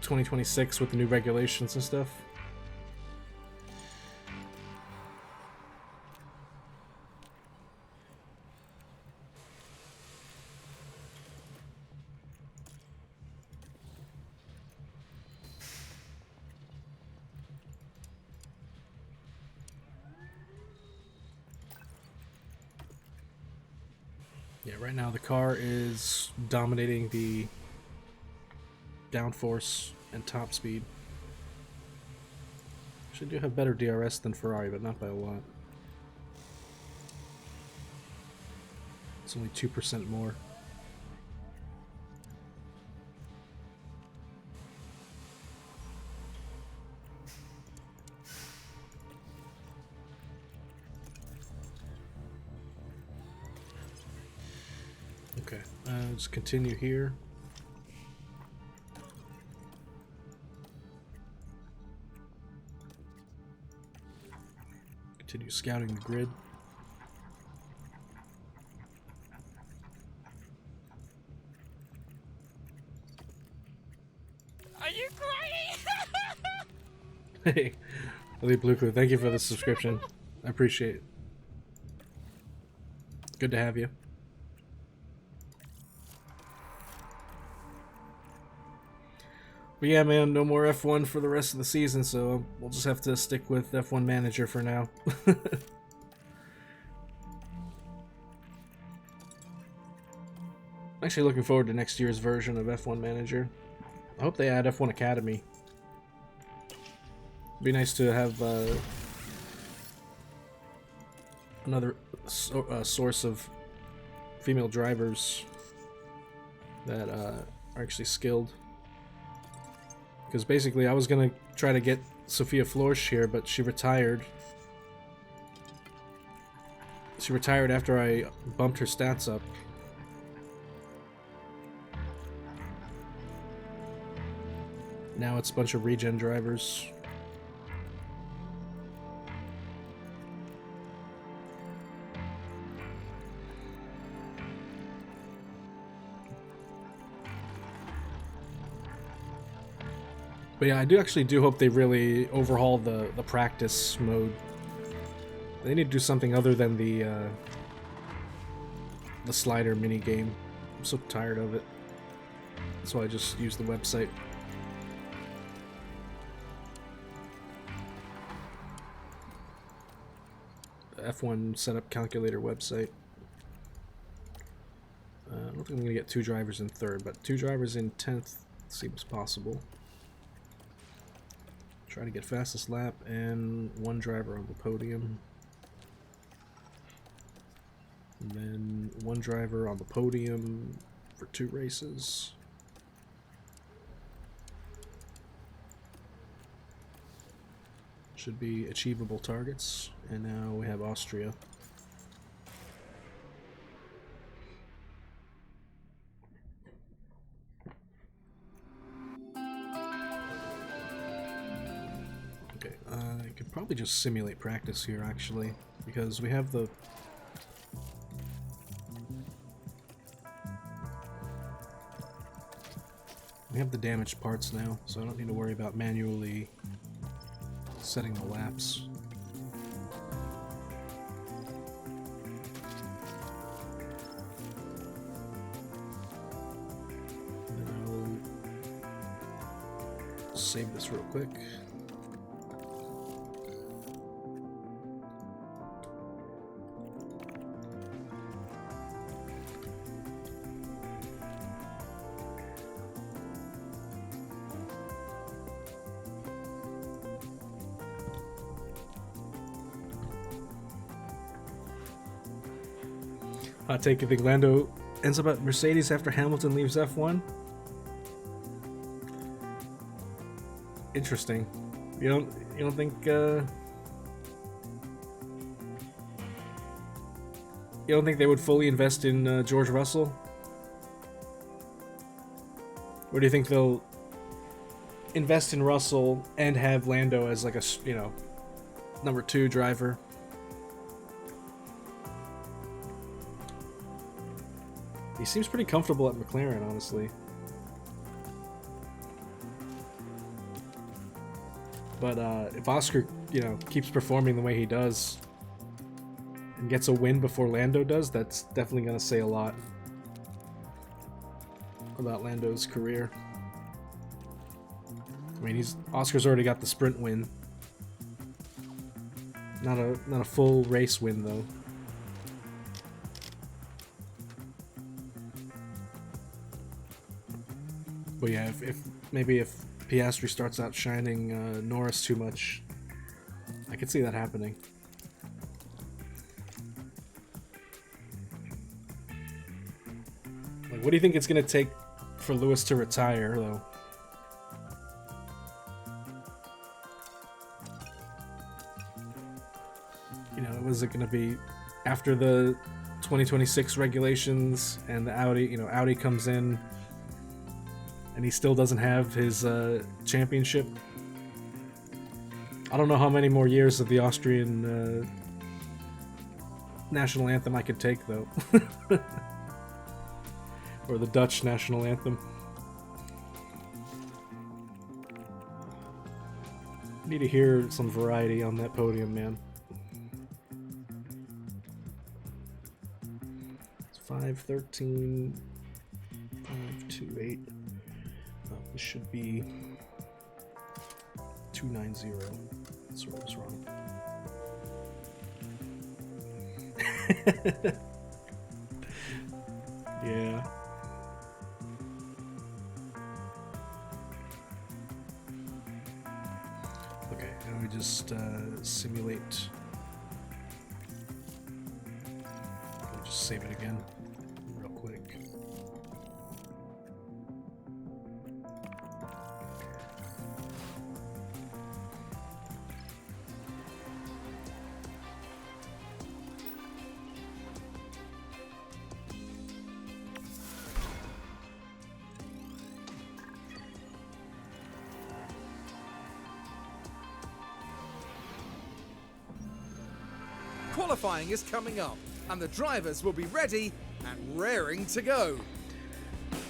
2026 with the new regulations and stuff. Yeah, right now the car is dominating the downforce and top speed. Actually do have better DRS than Ferrari, but not by a lot. It's only 2% more. Okay, let's continue here. Continue scouting the grid. Are you crying? Hey, Elite Blue Crew, thank you for the subscription. I appreciate it. Good to have you. But yeah, man, no more F1 for the rest of the season, so we'll just have to stick with F1 Manager for now. I'm actually looking forward to next year's version of F1 Manager. I hope they add F1 Academy. It'd be nice to have another source of female drivers that are actually skilled. Because basically I was going to try to get Sophia Florsch here, but she retired. She retired after I bumped her stats up. Now it's a bunch of regen drivers. But yeah, I actually do hope they really overhaul the practice mode. They need to do something other than the slider mini game. I'm so tired of it. That's why I just use the website. The F1 setup calculator website. I don't think I'm going to get 2 drivers in 3rd, but 2 drivers in 10th seems possible. Try to get fastest lap and 1 driver on the podium. And then 1 driver on the podium for 2 races. Should be achievable targets. And now we have Austria. Okay, I could probably just simulate practice here, actually, because we have the... We have the damaged parts now, so I don't need to worry about manually setting the laps. And I'll save this real quick. Hot take, you think Lando ends up at Mercedes after Hamilton leaves F1? Interesting. You don't think you don't think they would fully invest in George Russell? Or do you think they'll invest in Russell and have Lando as like a, you know, number 2 driver? He seems pretty comfortable at McLaren, honestly. But if Oscar, you know, keeps performing the way he does and gets a win before Lando does, that's definitely going to say a lot about Lando's career. I mean, Oscar's already got the sprint win. Not a full race win though. But yeah, if maybe if Piastri starts outshining Norris too much, I could see that happening. Like, what do you think it's gonna take for Lewis to retire, though? You know, was it gonna be after the 2026 regulations and the Audi? You know, Audi comes in, and he still doesn't have his championship. I don't know how many more years of the Austrian national anthem I could take, though. Or the Dutch national anthem. Need to hear some variety on that podium, man. It's 5:13, 5:28. Oh, this should be 290. That's what was wrong. Yeah. Okay, and we just simulate. I'll just save it again, real quick. Qualifying is coming up, and the drivers will be ready and raring to go.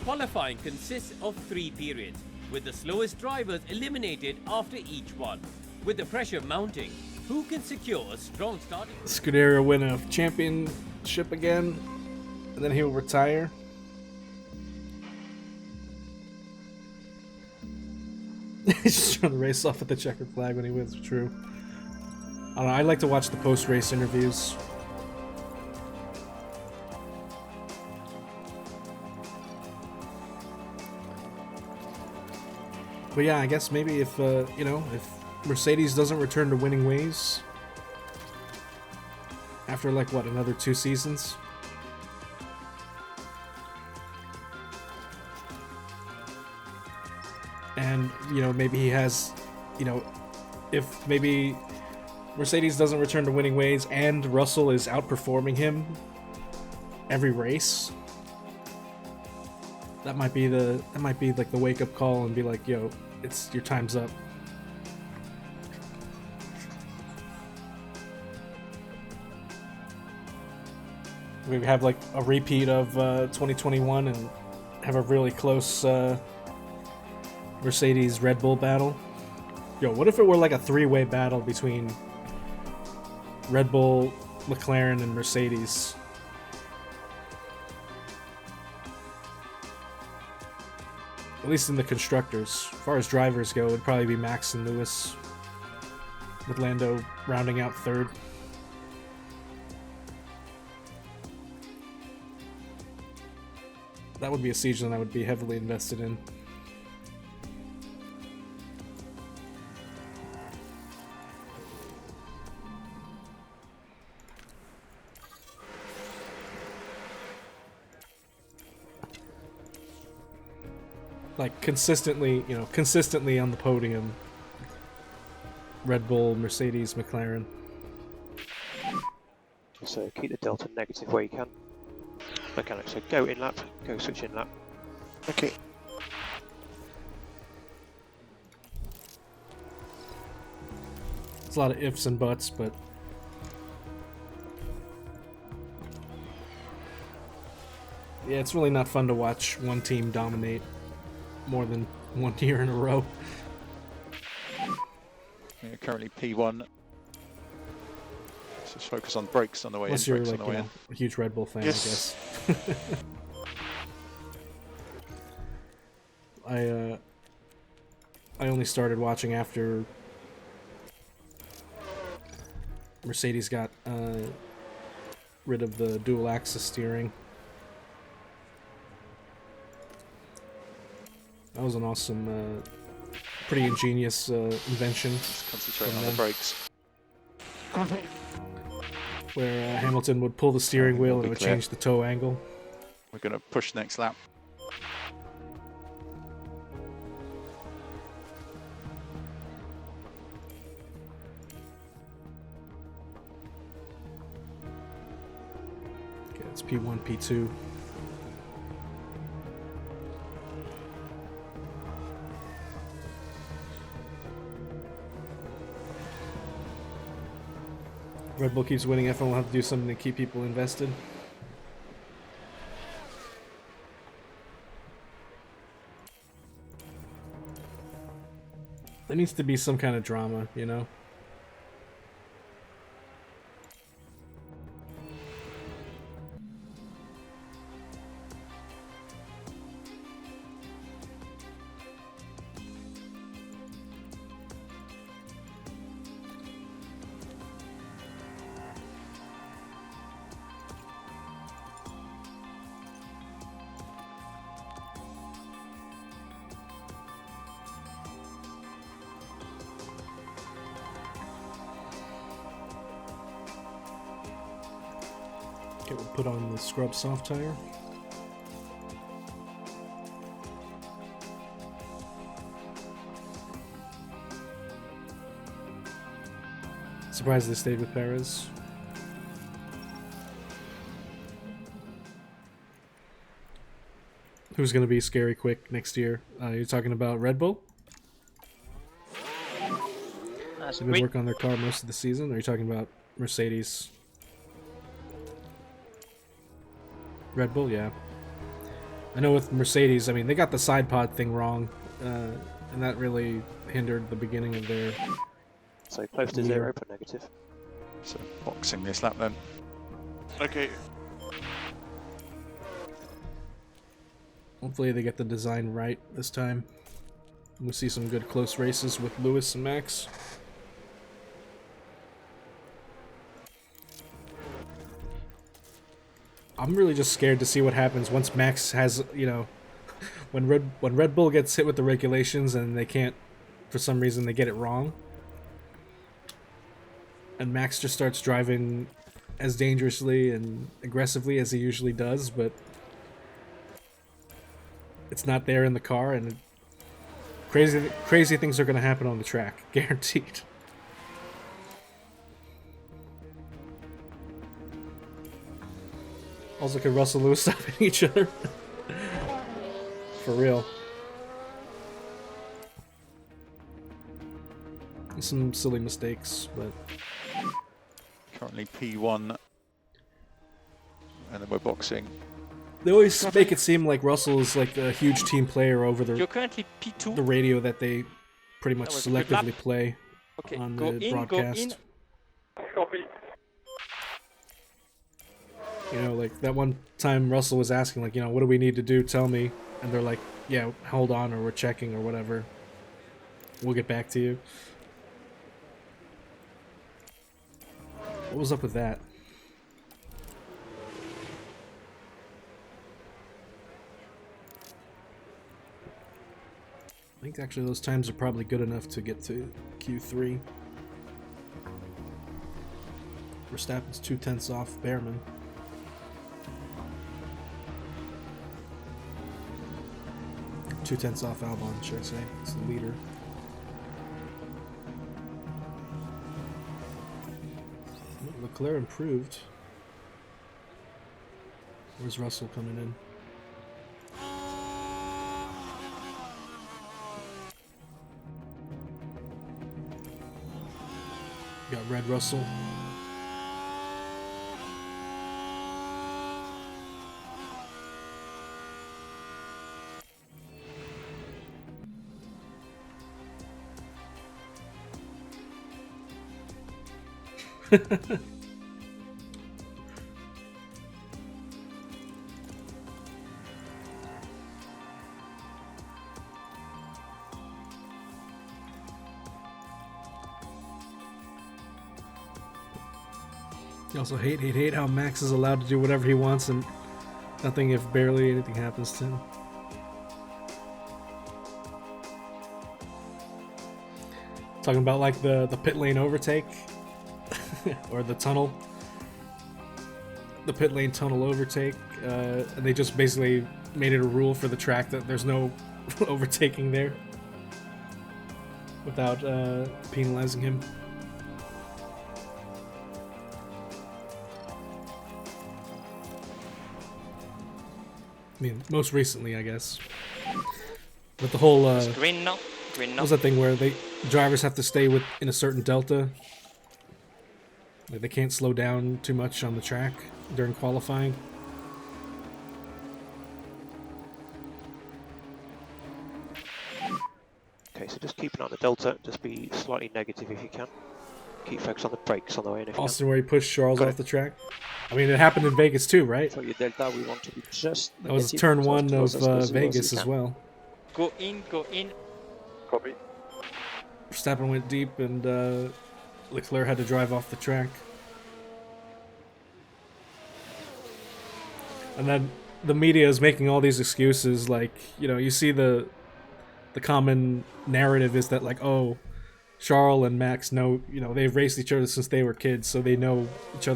Qualifying consists of 3 periods, with the slowest drivers eliminated after each one. With the pressure mounting, who can secure a strong starting? Scuderia win a championship again, and then he'll retire. He's just trying to race off with the checkered flag when he wins. True. I don't know, I like to watch the post-race interviews. But yeah, I guess maybe if, you know, if Mercedes doesn't return to winning ways after, like, what, another 2 seasons? And, you know, maybe he has, you know, if maybe Mercedes doesn't return to winning ways and Russell is outperforming him every race, that might be like the wake up call and be like, yo, it's your time's up. We have like a repeat of 2021 and have a really close Mercedes Red Bull battle. Yo, what if it were like a 3-way battle between Red Bull, McLaren, and Mercedes? At least in the constructors. As far as drivers go, it'd probably be Max and Lewis, with Lando rounding out 3rd. That would be a season I would be heavily invested in. Like consistently on the podium. Red Bull, Mercedes, McLaren. So keep the delta negative where you can. Mechanics, so go in lap, go switch in lap. Okay. It's a lot of ifs and buts, but yeah, it's really not fun to watch one team dominate more than 1 year in a row. Yeah, currently P1. Let's just focus on brakes on the way Unless in. you're Brakes like, on the way in. a huge Red Bull fan, Yes. I guess. I only started watching after Mercedes got rid of the dual axis steering. That was an awesome, pretty ingenious invention. Just concentrating on the brakes. Where Hamilton would pull the steering wheel and it would clear. change the toe angle. We're going to push next lap. Okay, it's P1, P2. Red Bull keeps winning. F1 will have to do something to keep people invested. There needs to be some kind of drama, you know? Okay, we'll put on the scrub soft tire. Surprised they stayed with Perez. Who's going to be scary quick next year? You're talking about Red Bull? That's They've been great. working on their car most of the season. Or are you talking about Mercedes? Red Bull, yeah. I know with Mercedes, I mean, they got the side pod thing wrong, and that really hindered the beginning of their... So close to 0 but negative. So boxing this lap then. Okay. Hopefully they get the design right this time. We'll see some good close races with Lewis and Max. I'm really just scared to see what happens once Max has, you know, when Red Bull gets hit with the regulations and they can't, for some reason, they get it wrong. And Max just starts driving as dangerously and aggressively as he usually does, but it's not there in the car, and crazy things are going to happen on the track, guaranteed. Also, can Russell Lewis stop hitting each other? For real. Some silly mistakes, but... Currently P1. And then we're boxing. They always make it seem like Russell is like a huge team player over You're currently P2. the radio that they pretty much That was a good lap. selectively play Okay, on go the in, broadcast. Copy. You know, like that one time Russell was asking, like, you know, what do we need to do? Tell me. And they're like, yeah, hold on, or we're checking, or whatever. We'll get back to you. What was up with that? I think actually those times are probably good enough to get to Q3. Verstappen's 2/10 off Behrman. Two tenths off Albon, should I say. It's the leader. Leclerc improved. Where's Russell coming in? Got Red Russell. You also hate how Max is allowed to do whatever he wants and nothing if barely anything happens to him. Talking about like the pit lane overtake or the tunnel, the pit lane tunnel overtake, and they just basically made it a rule for the track that there's no overtaking there without penalizing him. I mean, most recently, I guess. But the whole Green now. Green now. what was that thing where drivers have to stay in a certain delta? Like they can't slow down too much on the track during qualifying. Okay, so just keep an eye on the delta. Just be slightly negative if you can. Keep focus on the brakes on the way in if you Austin, where he pushed Charles Got off it. the track. I mean, it happened in Vegas too, right? can. For your delta, we want to be just That was negative, turn so one close of as possible Vegas you as can. well. Go in, go in. Copy. Verstappen went deep and Leclerc had to drive off the track. And then the media is making all these excuses, like, you know, you see the common narrative is that, like, oh, Charles and Max know, you know, they've raced each other since they were kids, so they know each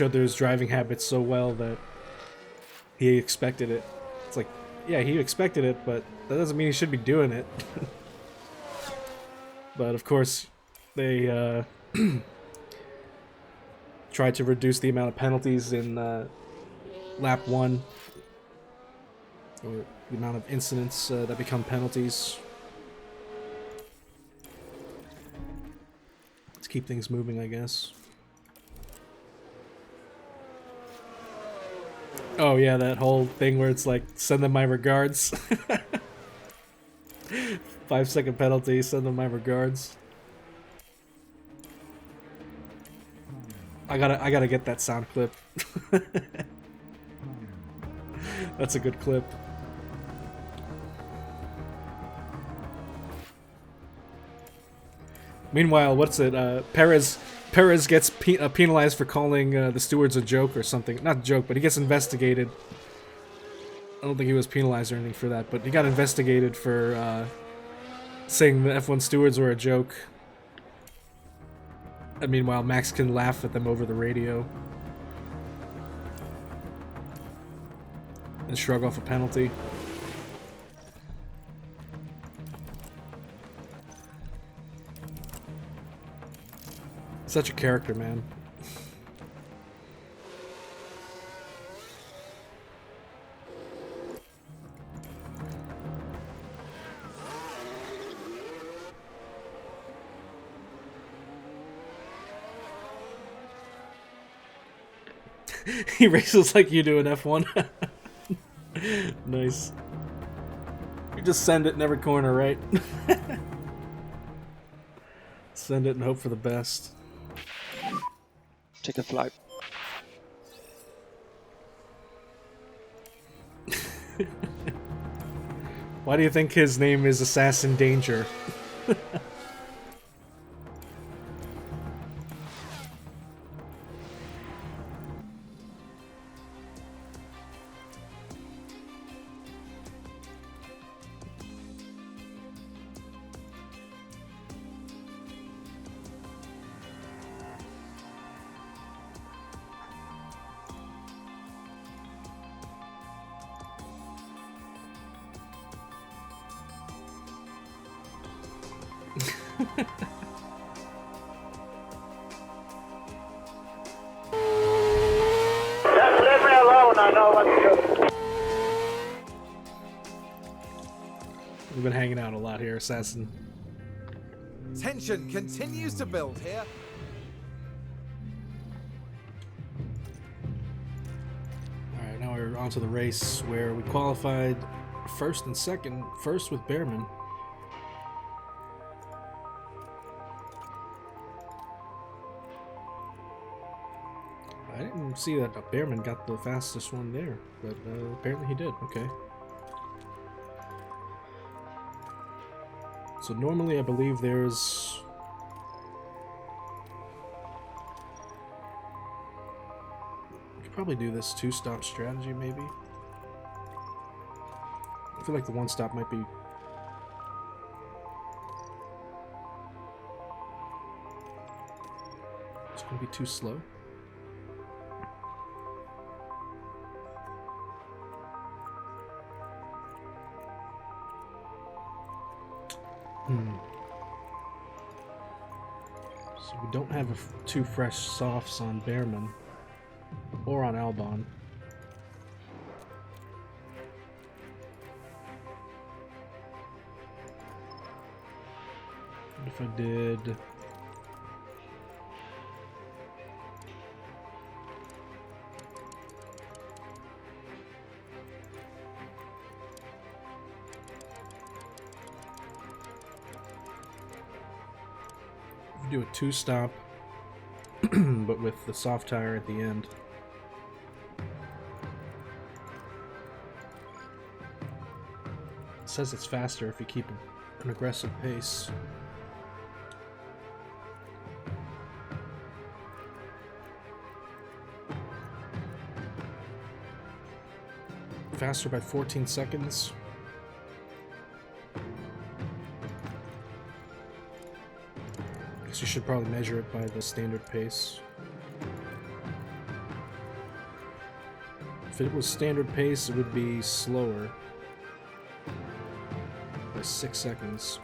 other's driving habits so well that he expected it. It's like, yeah, he expected it, but that doesn't mean he should be doing it. But of course, they tried to reduce the amount of penalties in lap 1, or the amount of incidents that become penalties. Let's keep things moving, I guess. Oh yeah, that whole thing where it's like, send them my regards. 5-second penalty, send them my regards. I gotta get that sound clip. That's a good clip. Meanwhile, what's it? Perez gets penalized for calling the stewards a joke or something. Not a joke, but he gets investigated. I don't think he was penalized or anything for that, but he got investigated for saying the F1 stewards were a joke. And meanwhile, Max can laugh at them over the radio and shrug off a penalty. Such a character, man. He races like you do in F1. Nice. You just send it in every corner, right? Send it and hope for the best. Take a flight. Why do you think his name is Assassin Danger? Just leave me alone, I know what to do. We've been hanging out a lot here, Assassin. Tension continues to build here. Alright, now we're on to the race where we qualified first and second. First with Behrman. I didn't see that Behrman got the fastest one there, but apparently he did. Okay. So normally I believe there's... We could probably do this two-stop strategy, maybe. I feel like the one-stop might be It's gonna be too slow. So we don't have two fresh softs on Bearman or on Albon. What if I did... do a two-stop, but with the soft tire at the end. It says it's faster if you keep an aggressive pace. Faster by 14 seconds. You should probably measure it by the standard pace. If it was standard pace, it would be slower by 6 seconds.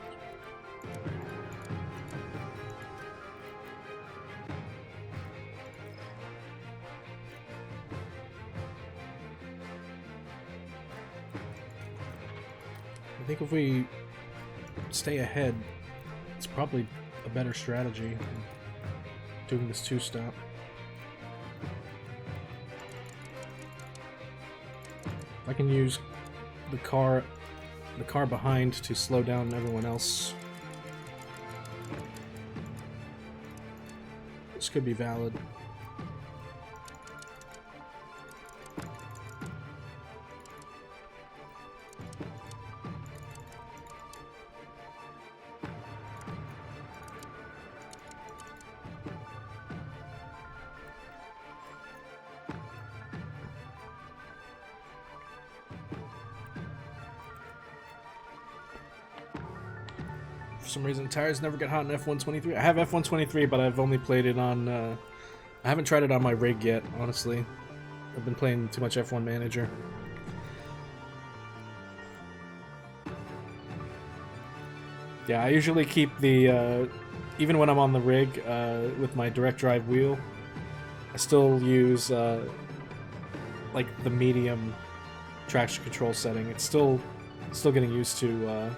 I think if we stay ahead, it's probably a better strategy than doing this two-stop. I can use the car behind to slow down everyone else. This could be valid. For some reason, tires never get hot in F123. I have F123, but I've only played it on... I haven't tried it on my rig yet, honestly. I've been playing too much F1 Manager. Yeah, I usually keep the... even when I'm on the rig with my direct drive wheel, I still use like the medium traction control setting. It's still getting used to...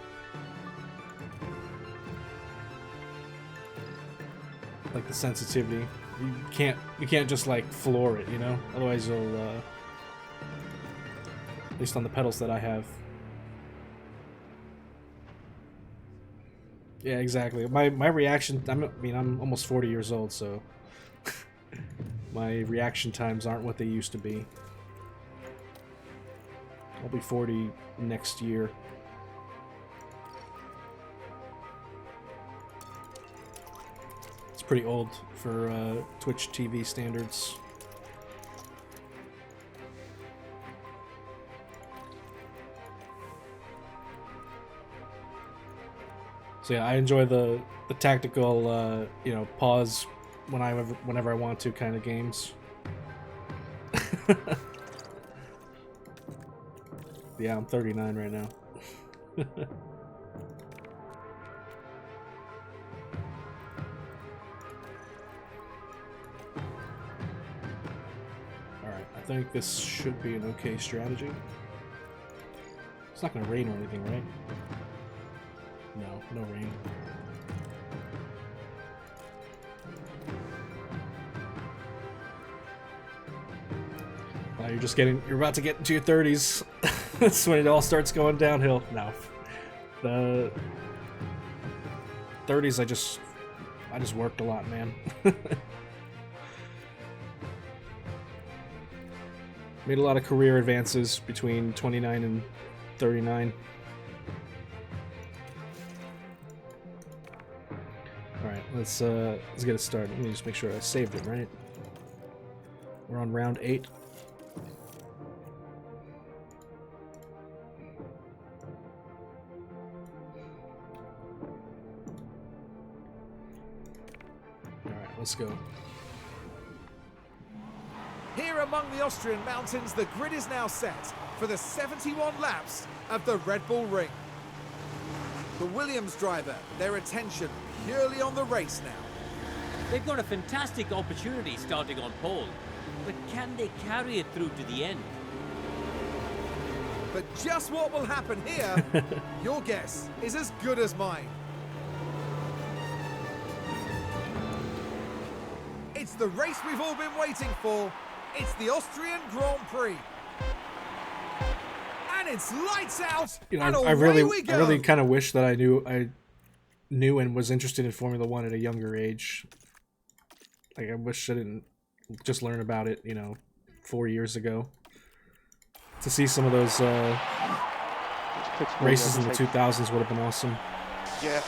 like the sensitivity. You can't just like floor it, you know? Otherwise you'll at least on the pedals that I have. Yeah, exactly. My reaction, I'm almost 40 years old, so my reaction times aren't what they used to be. I'll be 40 next year. Pretty old for Twitch TV standards. So yeah, I enjoy the tactical, you know, pause whenever I want to kind of games. Yeah, I'm 39 right now. I think this should be an okay strategy. It's not going to rain or anything, right? No rain. You're about to get into your 30s. That's when it all starts going downhill. No. The 30s, I just worked a lot, man. Made a lot of career advances between 29 and 39. Alright, let's get it started. Let me just make sure I saved it, right? We're on round 8. Alright, let's go. Here among the Austrian mountains, the grid is now set for the 71 laps of the Red Bull Ring. The Williams driver, their attention purely on the race now. They've got a fantastic opportunity starting on pole, but can they carry it through to the end? But just what will happen here, your guess is as good as mine. It's the race we've all been waiting for. It's the Austrian Grand Prix. And it's lights out, You know, and I away we go. really kind of wish that I knew and was interested in Formula One at a younger age. Like, I wish I didn't just learn about it, you know, 4 years ago. To see some of those races in the 2000s would have been awesome. Yeah.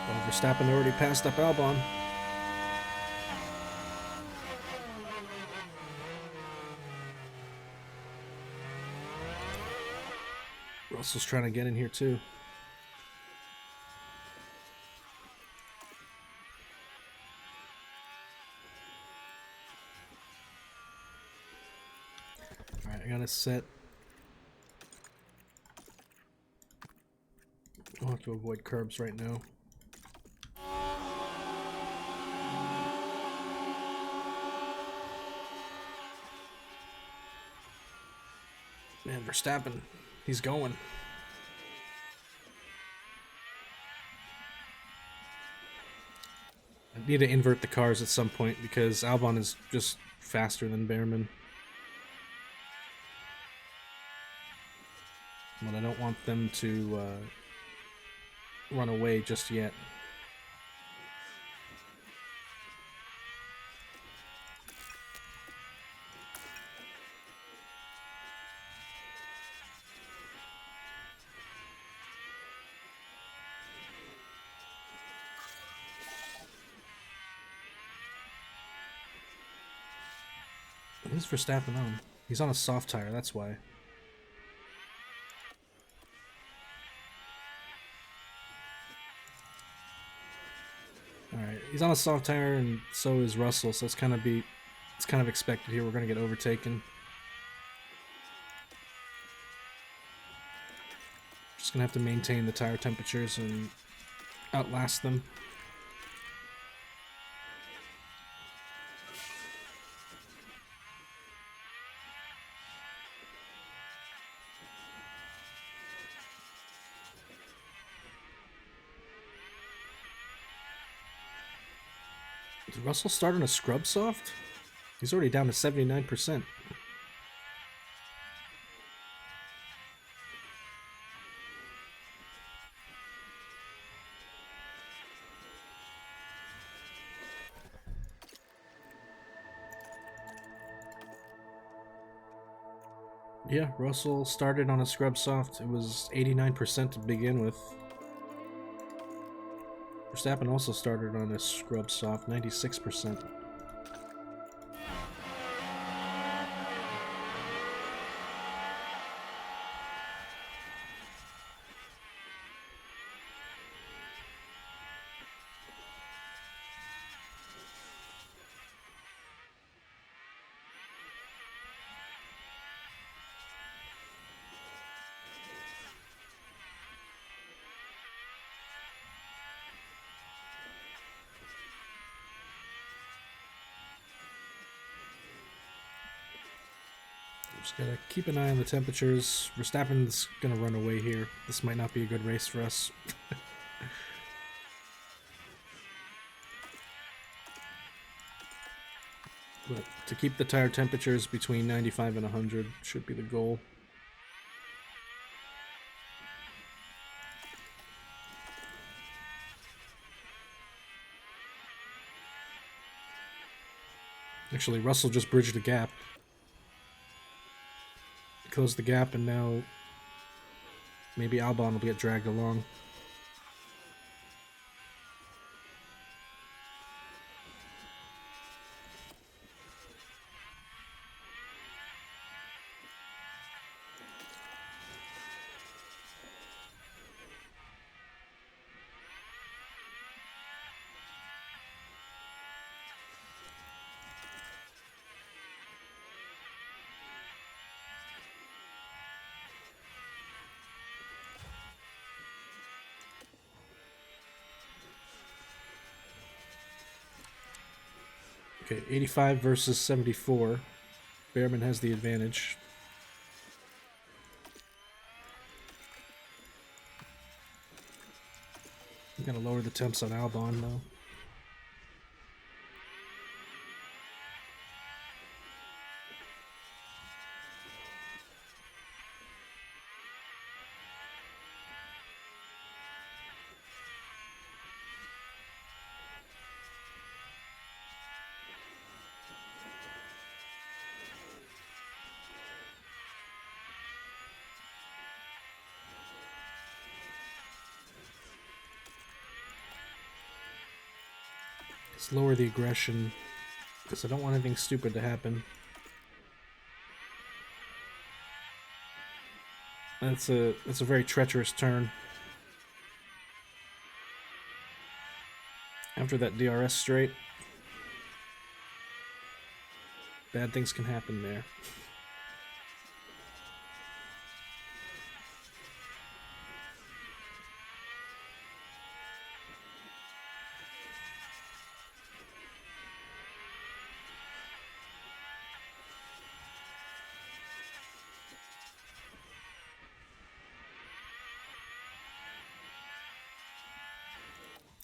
Well, Verstappen already passed up Albon. Russell's trying to get in here too. Alright, I gotta set. I'll have to avoid curbs right now. Man, Verstappen, he's going. I need to invert the cars at some point because Albon is just faster than Behrman. But I don't want them to run away just yet. What is Verstappen on? He's on a soft tire, that's why. Alright, he's on a soft tire and so is Russell, so it's kind of expected here. We're gonna get overtaken. Just gonna have to maintain the tire temperatures and outlast them. Did Russell start on a scrub soft? He's already down to 79%. Yeah, Russell started on a scrub soft. It was 89% to begin with. Verstappen also started on a scrub soft, 96%. Just gotta keep an eye on the temperatures. Verstappen's gonna run away here. This might not be a good race for us. But to keep the tire temperatures between 95 and 100 should be the goal. Actually, Russell just bridged the gap. Close the gap, and now maybe Albon will get dragged along. Okay, 85 versus 74. Behrman has the advantage. I'm gonna lower the temps on Albon though. Let's lower the aggression, because I don't want anything stupid to happen. That's a very treacherous turn. After that DRS straight, bad things can happen there.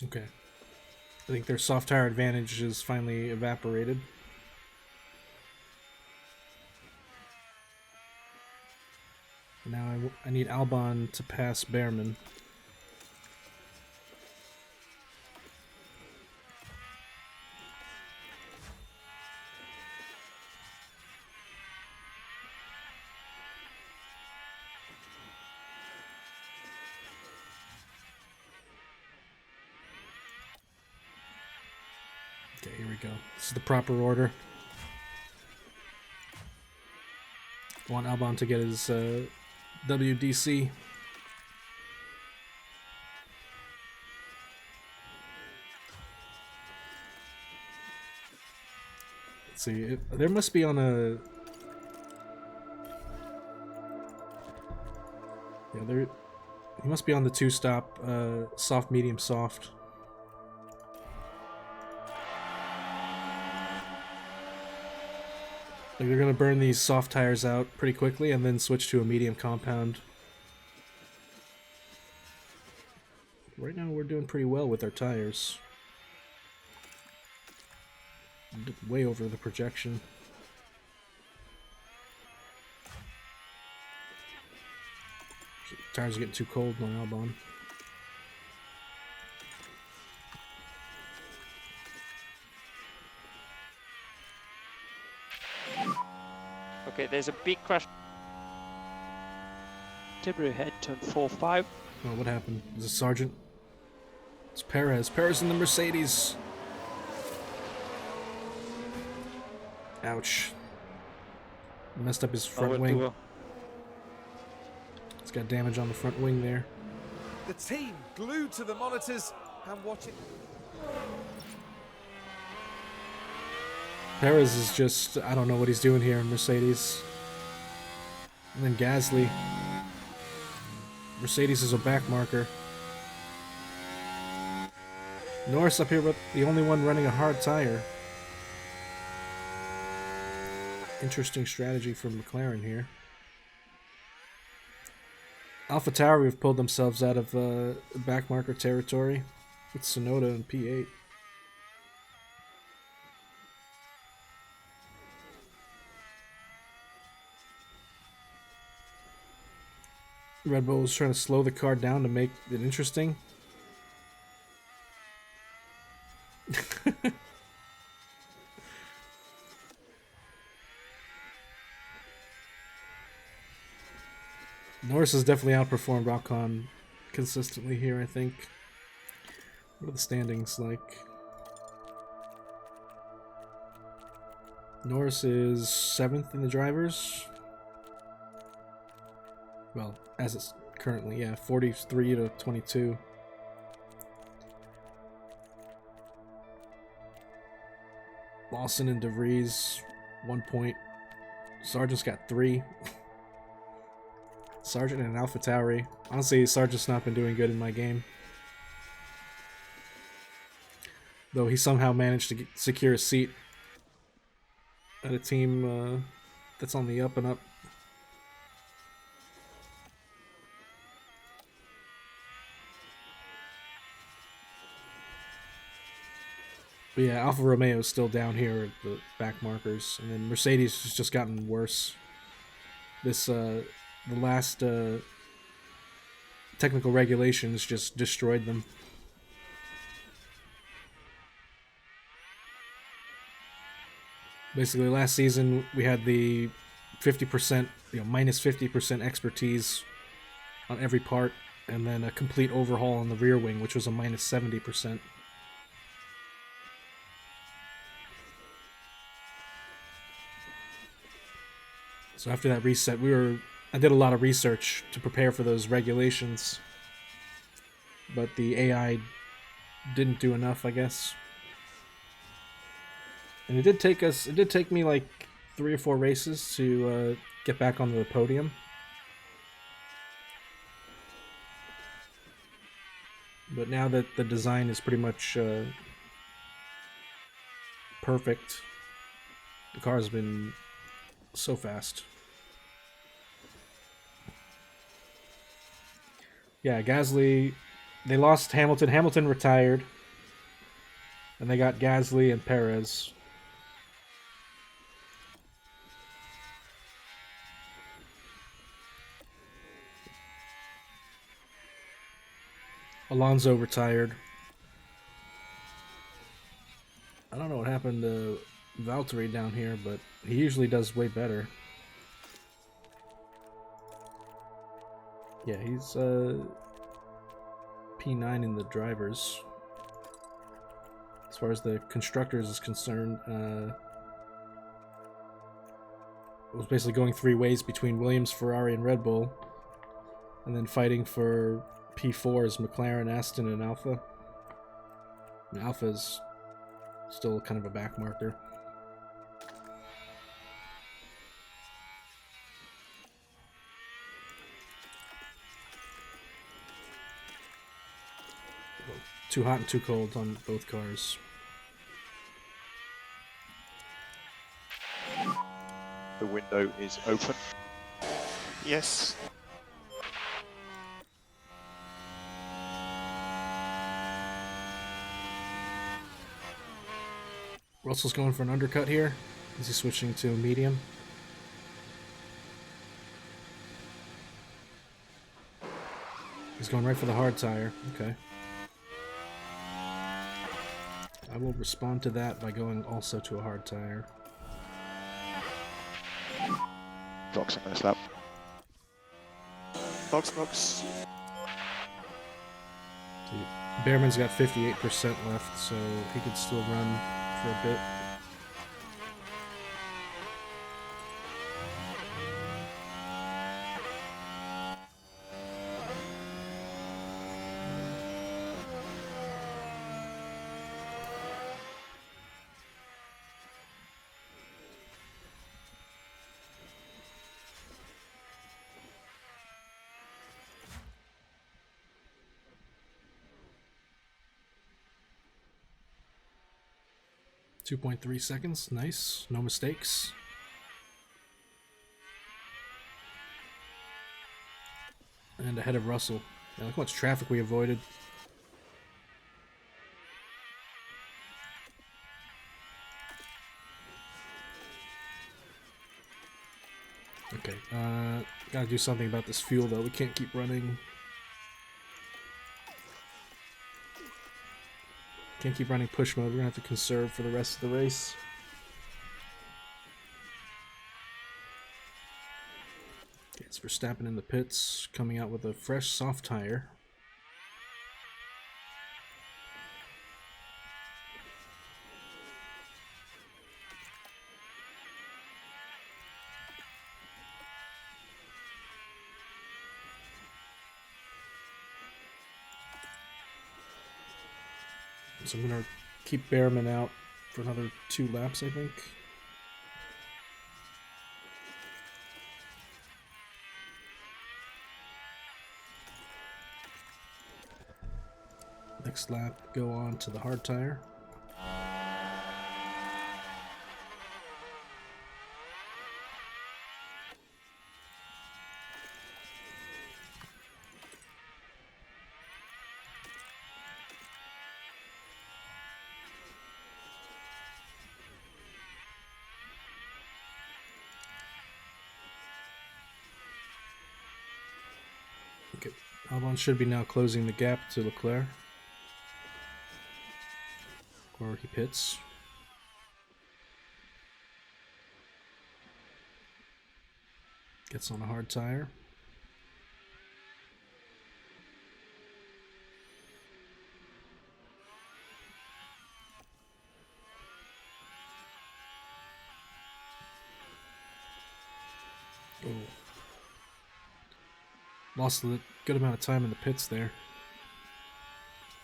Okay. I think their soft tire advantage is finally evaporated. Now I need Albon to pass Behrman. Okay, here we go. This is the proper order. I want Albon to get his WDC. Let's see. There must be on a... Yeah, there... He must be on the two-stop soft, medium, soft. Like they're gonna burn these soft tires out pretty quickly and then switch to a medium compound. Right now we're doing pretty well with our tires. Way over the projection. Tires are getting too cold on Albon. Okay, there's a big crash. Debris head, turn 4-5. Oh, what happened? Is it Sargent? It's Perez. Perez in the Mercedes. Ouch. Messed up his front wing. It's got damage on the front wing there. The team glued to the monitors and watching. Perez is just, I don't know what he's doing here in Mercedes. And then Gasly. Mercedes is a back marker. Norris up here, but the only one running a hard tire. Interesting strategy from McLaren here. AlphaTauri have pulled themselves out of back marker territory with Tsunoda and P8. Red Bull was trying to slow the car down to make it interesting. Norris has definitely outperformed Ocon consistently here, I think. What are the standings like? Norris is 7th in the drivers. Well, as it's currently, yeah, 43 to 22. Lawson and DeVries, 1 point. Sargent's got 3. Sargent and AlphaTauri. Honestly, Sargent's not been doing good in my game. Though he somehow managed to secure a seat at a team that's on the up and up. But yeah, Alfa Romeo is still down here at the back markers, and then Mercedes has just gotten worse. This the last technical regulations just destroyed them. Basically, last season we had the 50%, minus 50% expertise on every part, and then a complete overhaul on the rear wing, which was a minus 70%. So after that reset, I did a lot of research to prepare for those regulations, but the AI didn't do enough, I guess. And it did take me like 3 or 4 races to get back onto the podium. But now that the design is pretty much perfect, the car has been so fast. Yeah, Gasly, they lost Hamilton. Hamilton retired. And they got Gasly and Perez. Alonso retired. I don't know what happened to Valtteri down here, but he usually does way better. Yeah, he's P9 in the drivers. As far as the constructors is concerned, it was basically going 3 ways between Williams, Ferrari, and Red Bull, and then fighting for P4s, McLaren, Aston, and Alpha. And Alpha's still kind of a back marker. Too hot and too cold on both cars. The window is open. Yes. Russell's going for an undercut here. Is he switching to medium? He's going right for the hard tire. Okay. I will respond to that by going also to a hard tire. Box on this lap. Box. Behrman's got 58% left, so he could still run for a bit. .3 seconds, nice, no mistakes. And ahead of Russell. Yeah, look how much traffic we avoided. Okay, gotta do something about this fuel though. We can't keep running. Can't keep running push mode. We're gonna have to conserve for the rest of the race. Okay, it's Verstappen in the pits, coming out with a fresh soft tire. So I'm going to keep Behrman out for another 2 laps, I think. Next lap, go on to the hard tire. Okay. Albon should be now closing the gap to Leclerc. Or he pits. Gets on a hard tire. Oh. Lost a good amount of time in the pits there.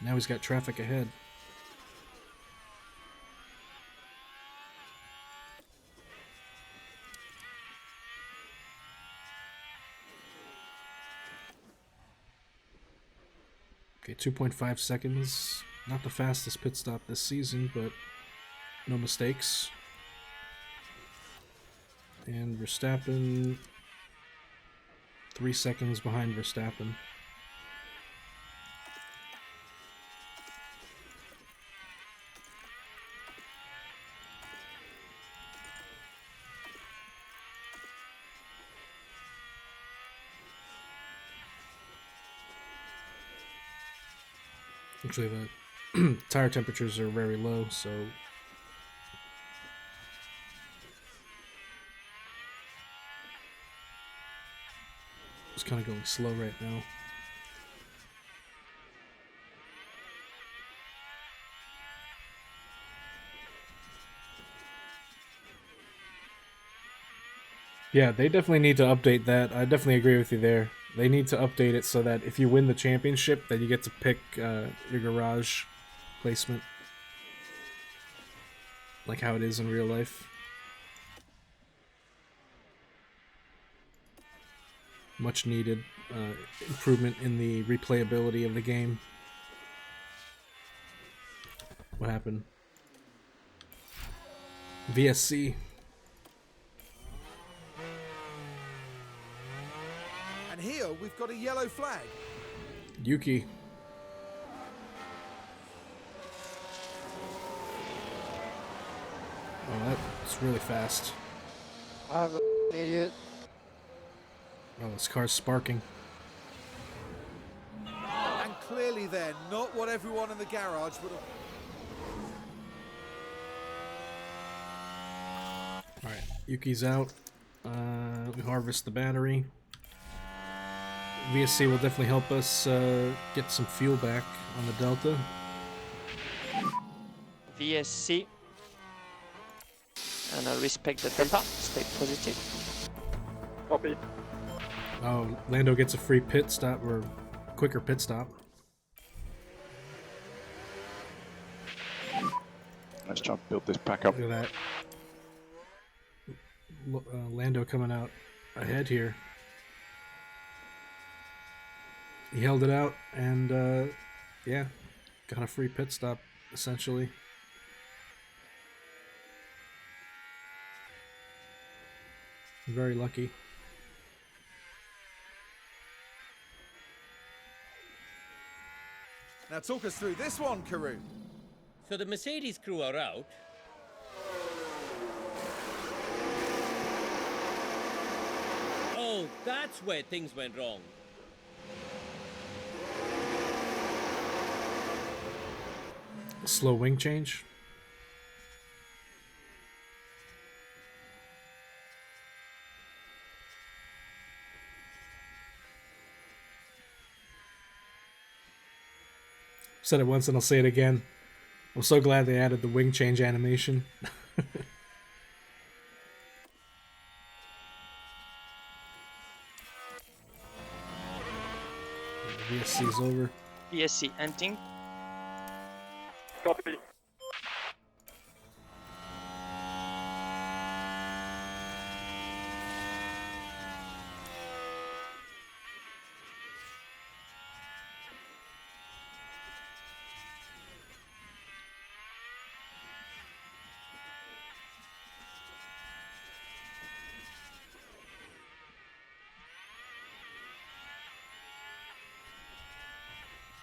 Now he's got traffic ahead. Okay, 2.5 seconds. Not the fastest pit stop this season, but no mistakes. And Verstappen, 3 seconds behind Verstappen. Actually, the tire temperatures are very low, so it's kind of going slow right now. Yeah, they definitely need to update that. I definitely agree with you there. They need to update it so that if you win the championship, then you get to pick your garage placement. Like how it is in real life. Much needed improvement in the replayability of the game. What happened? VSC. And here we've got a yellow flag. Yuki. Oh, that's really fast. I'm an idiot. Oh, this car's sparking. And clearly then, not what everyone in the garage would have... Alright, Yuki's out. We harvest the battery. VSC will definitely help us get some fuel back on the Delta. VSC. And I respect the delta. Stay positive. Copy. Oh, Lando gets a free pit stop, or quicker pit stop. Let's try and build this back up. Look at that. Lando coming out ahead here. He held it out and, yeah, got a free pit stop, essentially. Very lucky. Now talk us through this one, Karun. So the Mercedes crew are out. Oh, that's where things went wrong. Slow wing change. Said it once and I'll say it again. I'm so glad they added the wing change animation. VSC's over. VSC ending. Copy.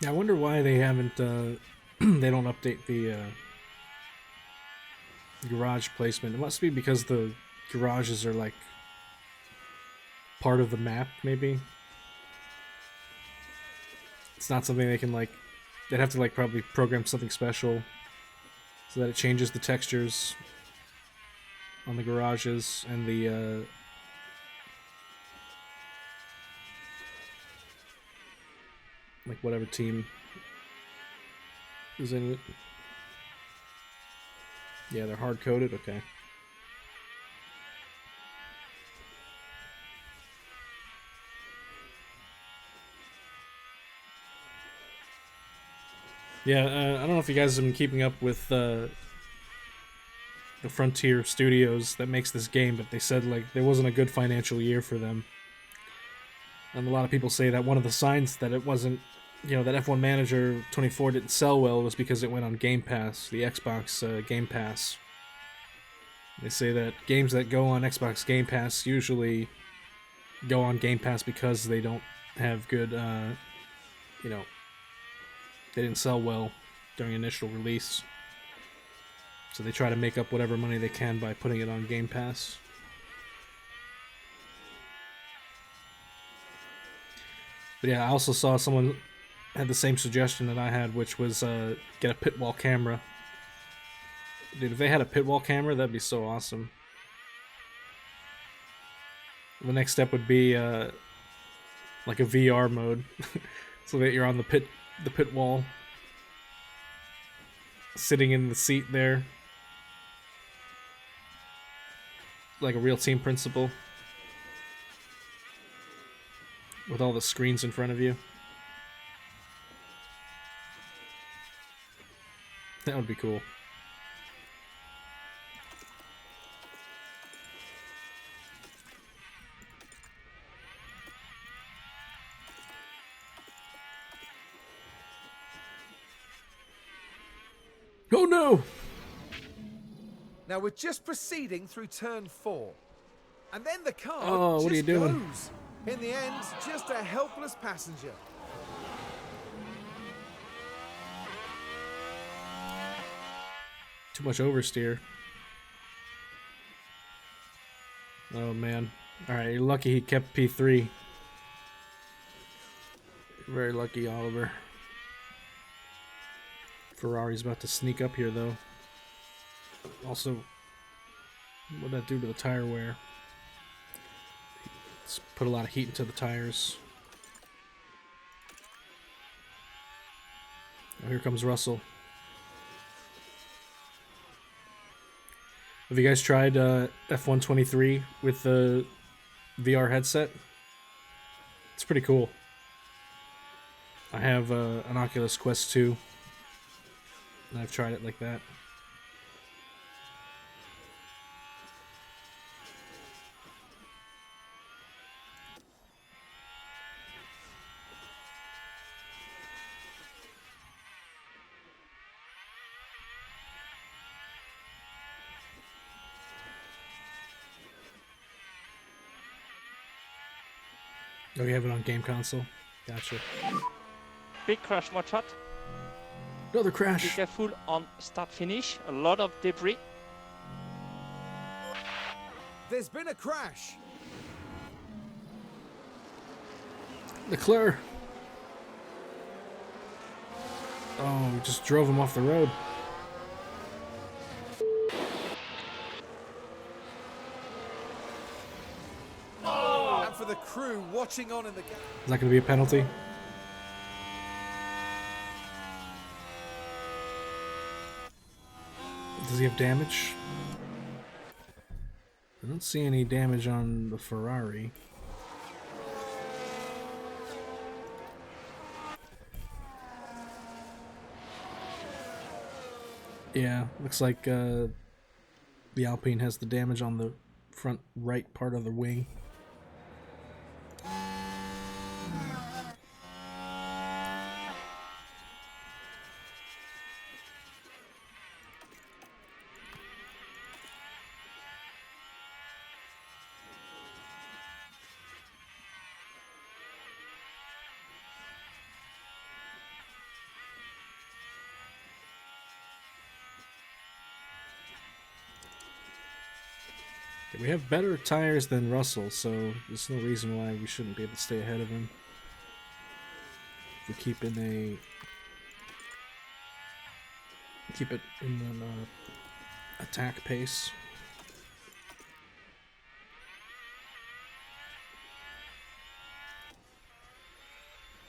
Yeah, I wonder why they haven't, they don't update the garage placement. It must be because the garages are like part of the map, maybe. It's not something they can like. They'd have to like probably program something special so that it changes the textures on the garages and the like whatever team is in it. Yeah, they're hard coded. Okay. Yeah, I don't know if you guys have been keeping up with the Frontier Studios that makes this game, but they said like there wasn't a good financial year for them. And a lot of people say that one of the signs that it wasn't, you know, that F1 Manager 24 didn't sell well was because it went on Game Pass, the Xbox Game Pass. They say that games that go on Xbox Game Pass usually go on Game Pass because they don't have good, you know, they didn't sell well during initial release. So they try to make up whatever money they can by putting it on Game Pass. But yeah, I also saw someone had the same suggestion that I had, which was get a pit wall camera. Dude, if they had a pit wall camera, that'd be so awesome. The next step would be like a VR mode, so that you're on the pit wall, sitting in the seat there, like a real team principal, with all the screens in front of you. That would be cool. Oh no! Now we're just proceeding through turn 4. And then the car Oh, what are you doing? goes. In the end, just a helpless passenger. Too much oversteer. Oh man. Alright, you're lucky he kept P3. You're very lucky, Oliver. Ferrari's about to sneak up here though. Also, what'd that do to the tire wear? It's put a lot of heat into the tires. Oh, here comes Russell. Have you guys tried F123 with the VR headset? It's pretty cool. I have an Oculus Quest 2, and I've tried it like that. Oh, you have it on game console? Gotcha. Big crash, watch out. Another Be crash. careful on start finish. A lot of debris. There's been a crash. Leclerc. Oh, we just drove him off the road. And for the crew watching on in the game. Is that going to be a penalty? Does he have damage? I don't see any damage on the Ferrari. Yeah, looks like the Alpine has the damage on the front right part of the wing. We have better tires than Russell, so there's no reason why we shouldn't be able to stay ahead of him. If we keep it in an attack pace.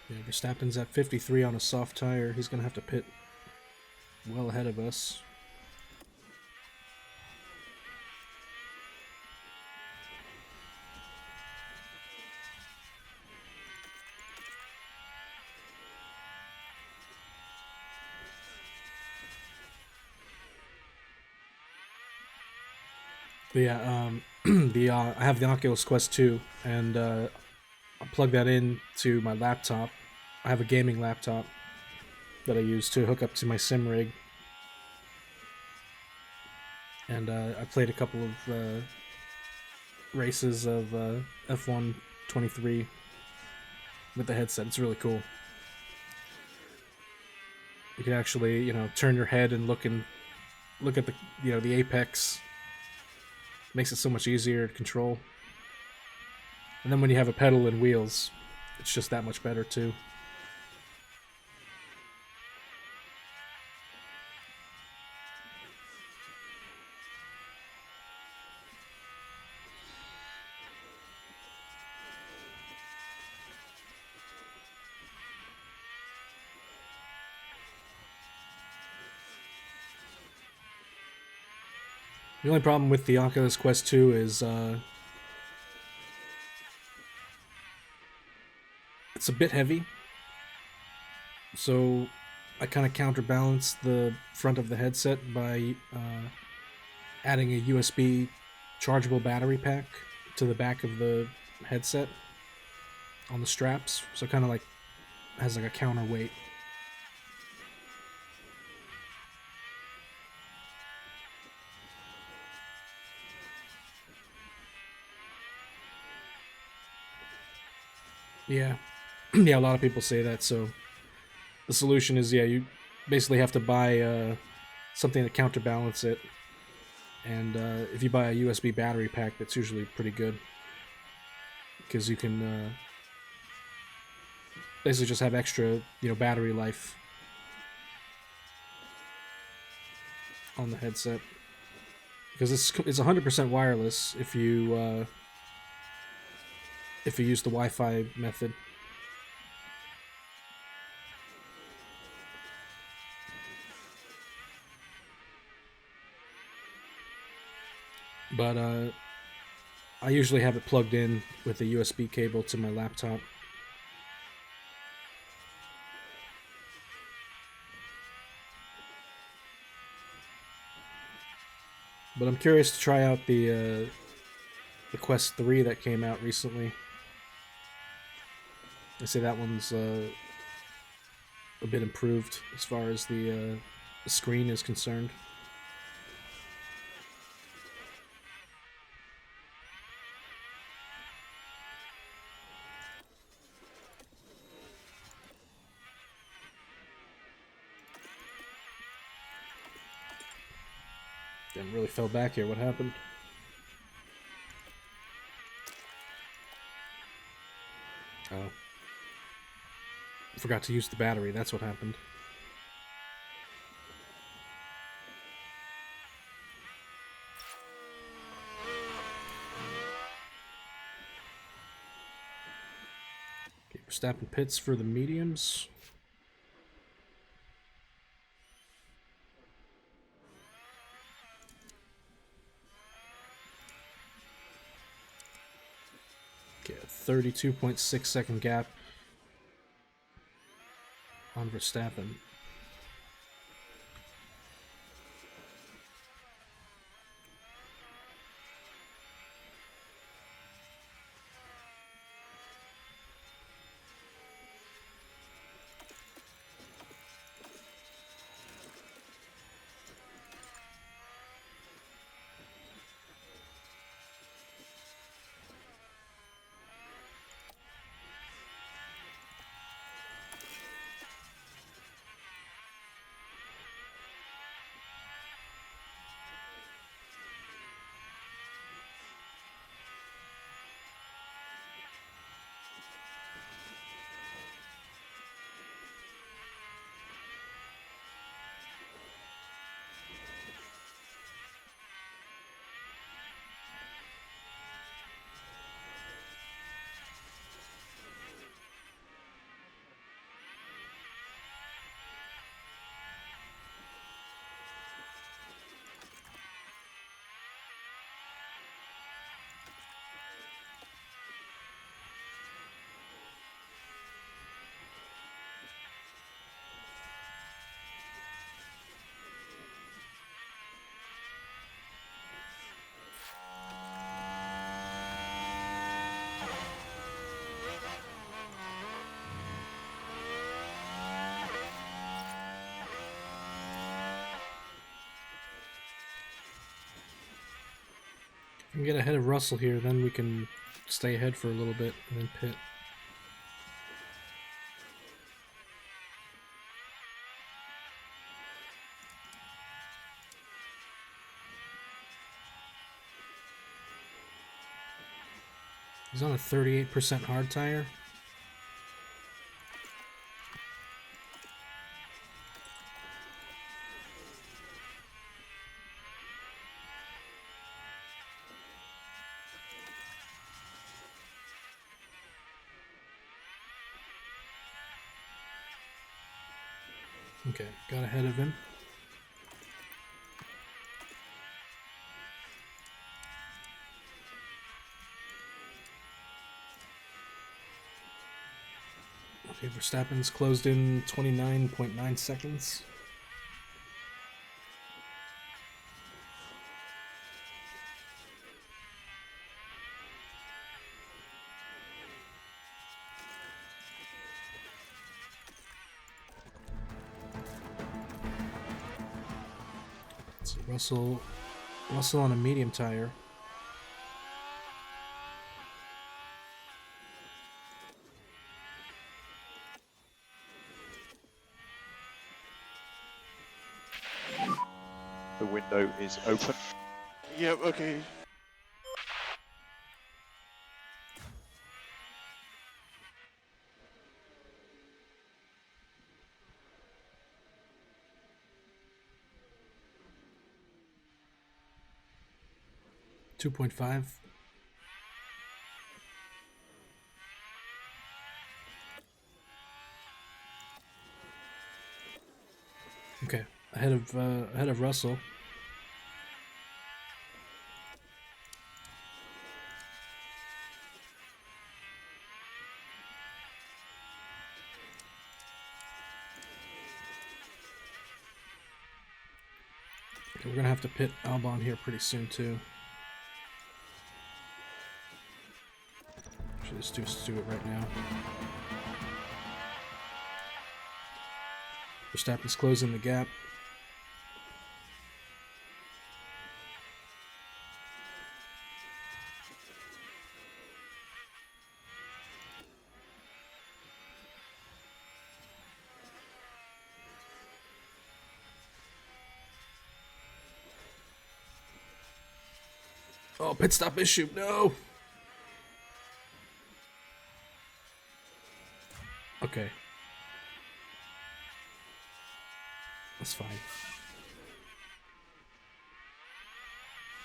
Yeah, Verstappen's at 53 on a soft tire. He's gonna have to pit well ahead of us. But yeah, I have the Oculus Quest 2, and I plug that in to my laptop. I have a gaming laptop that I use to hook up to my sim rig, and I played a couple of races of F1 23 with the headset. It's really cool. You can actually, turn your head and look at the, the apex. Makes it so much easier to control. And then when you have a pedal and wheels, it's just that much better too. The only problem with the Oculus Quest 2 is it's a bit heavy. So I kind of counterbalance the front of the headset by adding a USB chargeable battery pack to the back of the headset on the straps. So it kind of like has like a counterweight. Yeah. Yeah, a lot of people say that, so the solution is, you basically have to buy something to counterbalance it, and if you buy a USB battery pack, that's usually pretty good, because you can basically just have extra, battery life on the headset, because it's 100% wireless if you use the Wi-Fi method. But I usually have it plugged in with a USB cable to my laptop. But I'm curious to try out the Quest 3 that came out recently. I say that one's a bit improved as far as the screen is concerned. Damn, really fell back here. What happened? Oh. Forgot to use the battery. That's what happened. Okay, Verstappen pits for the mediums. Okay, a 32.6 second gap on Verstappen. We can get ahead of Russell here, then we can stay ahead for a little bit and then pit. He's on a 38% hard tire. Okay, got ahead of him. Okay, Verstappen's closed in 29.9 seconds. So Russell on a medium tire. The window is open. Yep, okay. .5. Okay, ahead of Russell. Okay, we're gonna have to pit Albon here pretty soon too. Should just do it right now. Verstappen's closing the gap. Oh, pit stop issue. No. Okay. That's fine.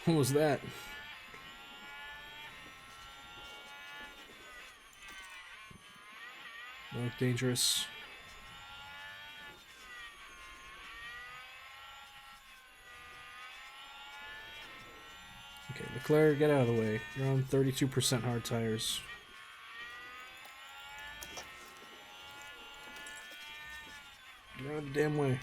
What was that? That looked dangerous. Okay, Leclerc, get out of the way. You're on 32% hard tires. Get out of the damn way.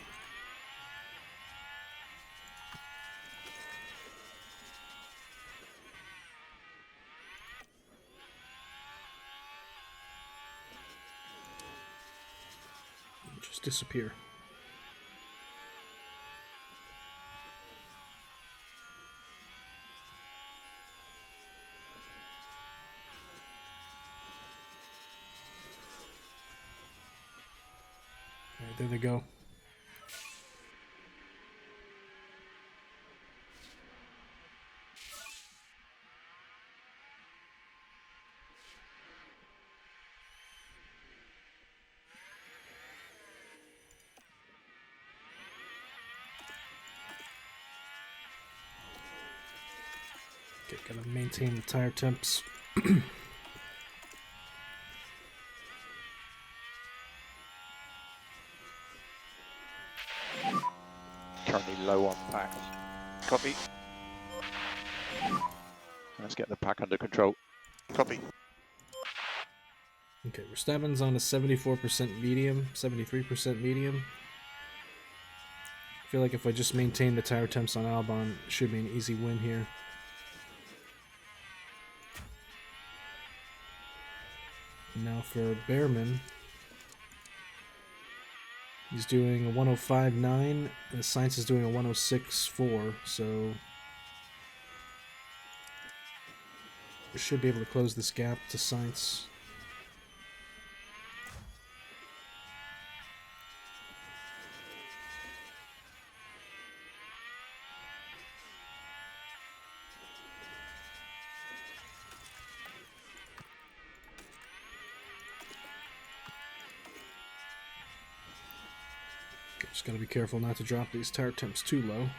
Just disappear. Alright, there they go. Okay, gotta maintain the tire temps. Currently low on pack. Copy. Let's get the pack under control. Copy. Okay, Verstappen's on a 74% medium, 73% medium. I feel like if I just maintain the tire temps on Albon, it should be an easy win here. Now for Behrman, he's doing a 105.9, and Sainz is doing a 106.4, so We should be able to close this gap to Sainz. Just gotta be careful not to drop these tire temps too low.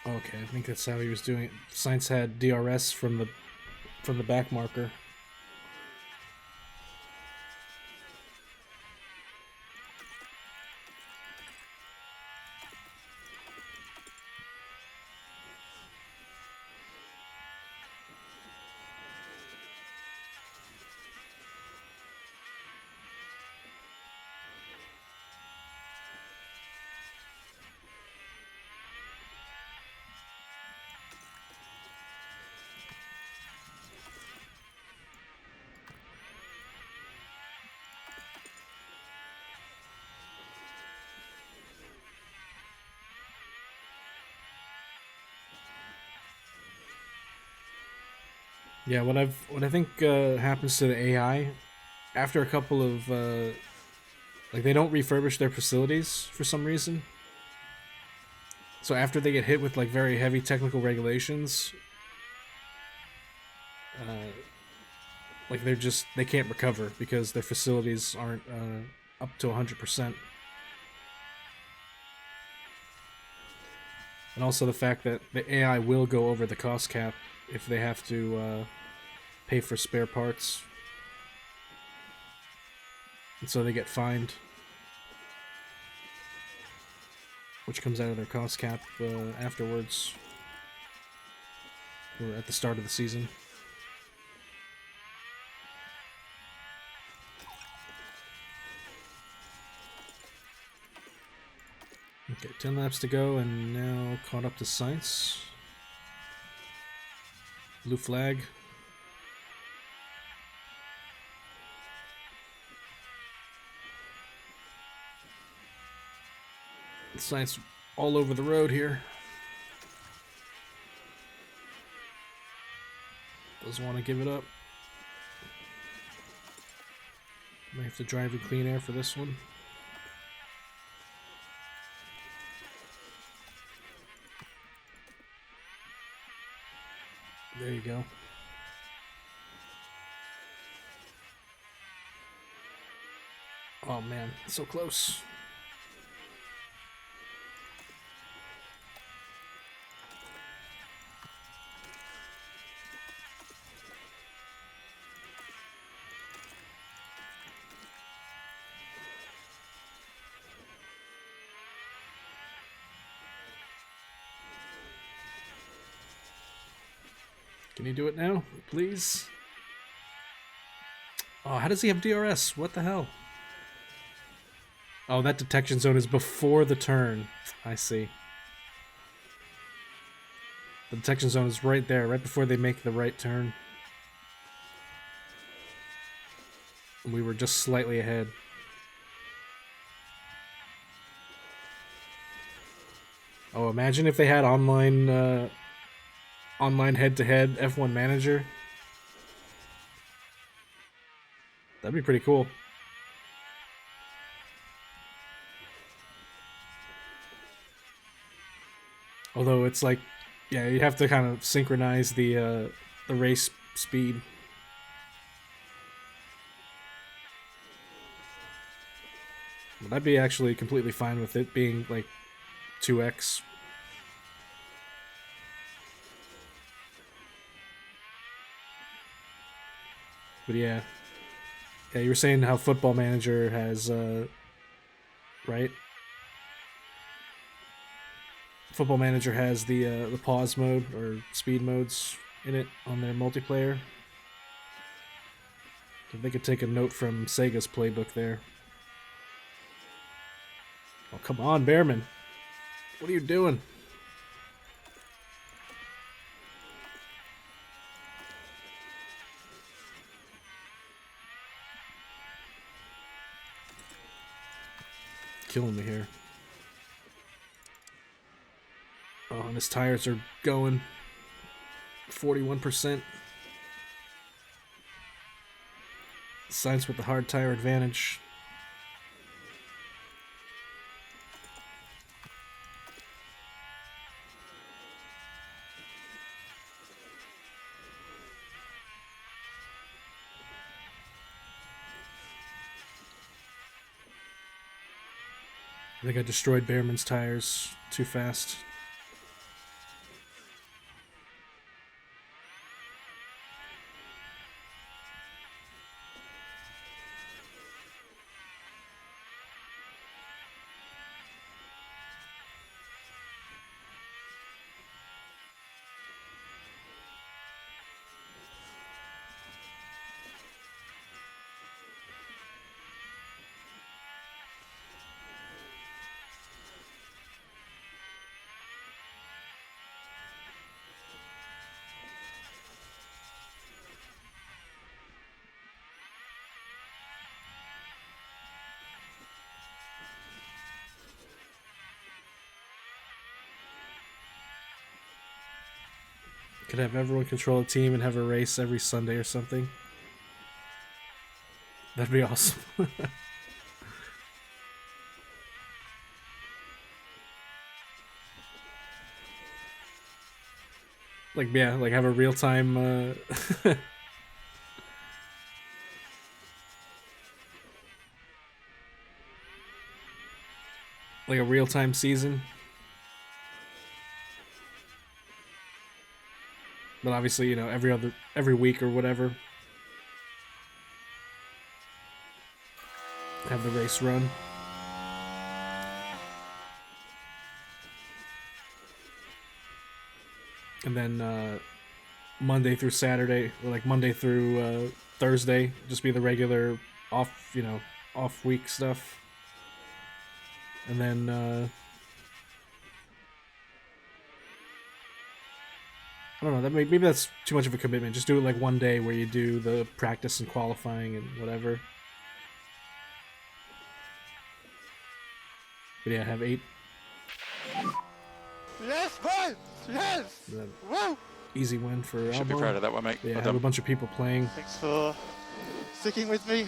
Okay, I think that's how he was doing it. Sainz had DRS from the back marker. Yeah, what I think happens to the AI after a couple of like they don't refurbish their facilities for some reason. So after they get hit with like very heavy technical regulations, like they can't recover because their facilities aren't up to 100%. And also the fact that the AI will go over the cost cap if they have to pay for spare parts. And so they get fined, which comes out of their cost cap afterwards, or at the start of the season. Okay, 10 laps to go, and now caught up to Sainz. Blue flag. Sainz all over the road here. Doesn't want to give it up. Might have to drive in clean air for this one. There you go. Oh man, so close. Can you do it now, please? Oh, how does he have DRS? What the hell? Oh, that detection zone is before the turn. I see. The detection zone is right there, right before they make the right turn. We were just slightly ahead. Oh, imagine if they had online head-to-head F1 Manager. That'd be pretty cool. Although it's like, yeah, you have to kind of synchronize the race speed. But I'd be actually completely fine with it being like 2x. But yeah. Yeah, you were saying how Football Manager has, right? Football Manager has the pause mode or speed modes in it on their multiplayer. If they could take a note from Sega's playbook there. Oh, come on, Bearman. What are you doing? Killing me here. Oh, and his tires are going 41%. Sainz with the hard tire advantage. I think I destroyed Bearman's tires too fast. Could have everyone control a team and have a race every Sunday or something. That'd be awesome. Like, yeah, like have a real-time, like a real-time season. But obviously, you know, every week or whatever, have the race run. And then Monday through Saturday, or like Monday through Thursday, just be the regular off, you know, off week stuff. And then I don't know, that maybe that's too much of a commitment. Just do it like one day where you do the practice and qualifying and whatever. But yeah, have 8. Yes, boys! Yes! Woo! Easy win for Should be Albon. proud of that one, mate. Yeah, Well have a done. bunch of people playing. Thanks for sticking with me.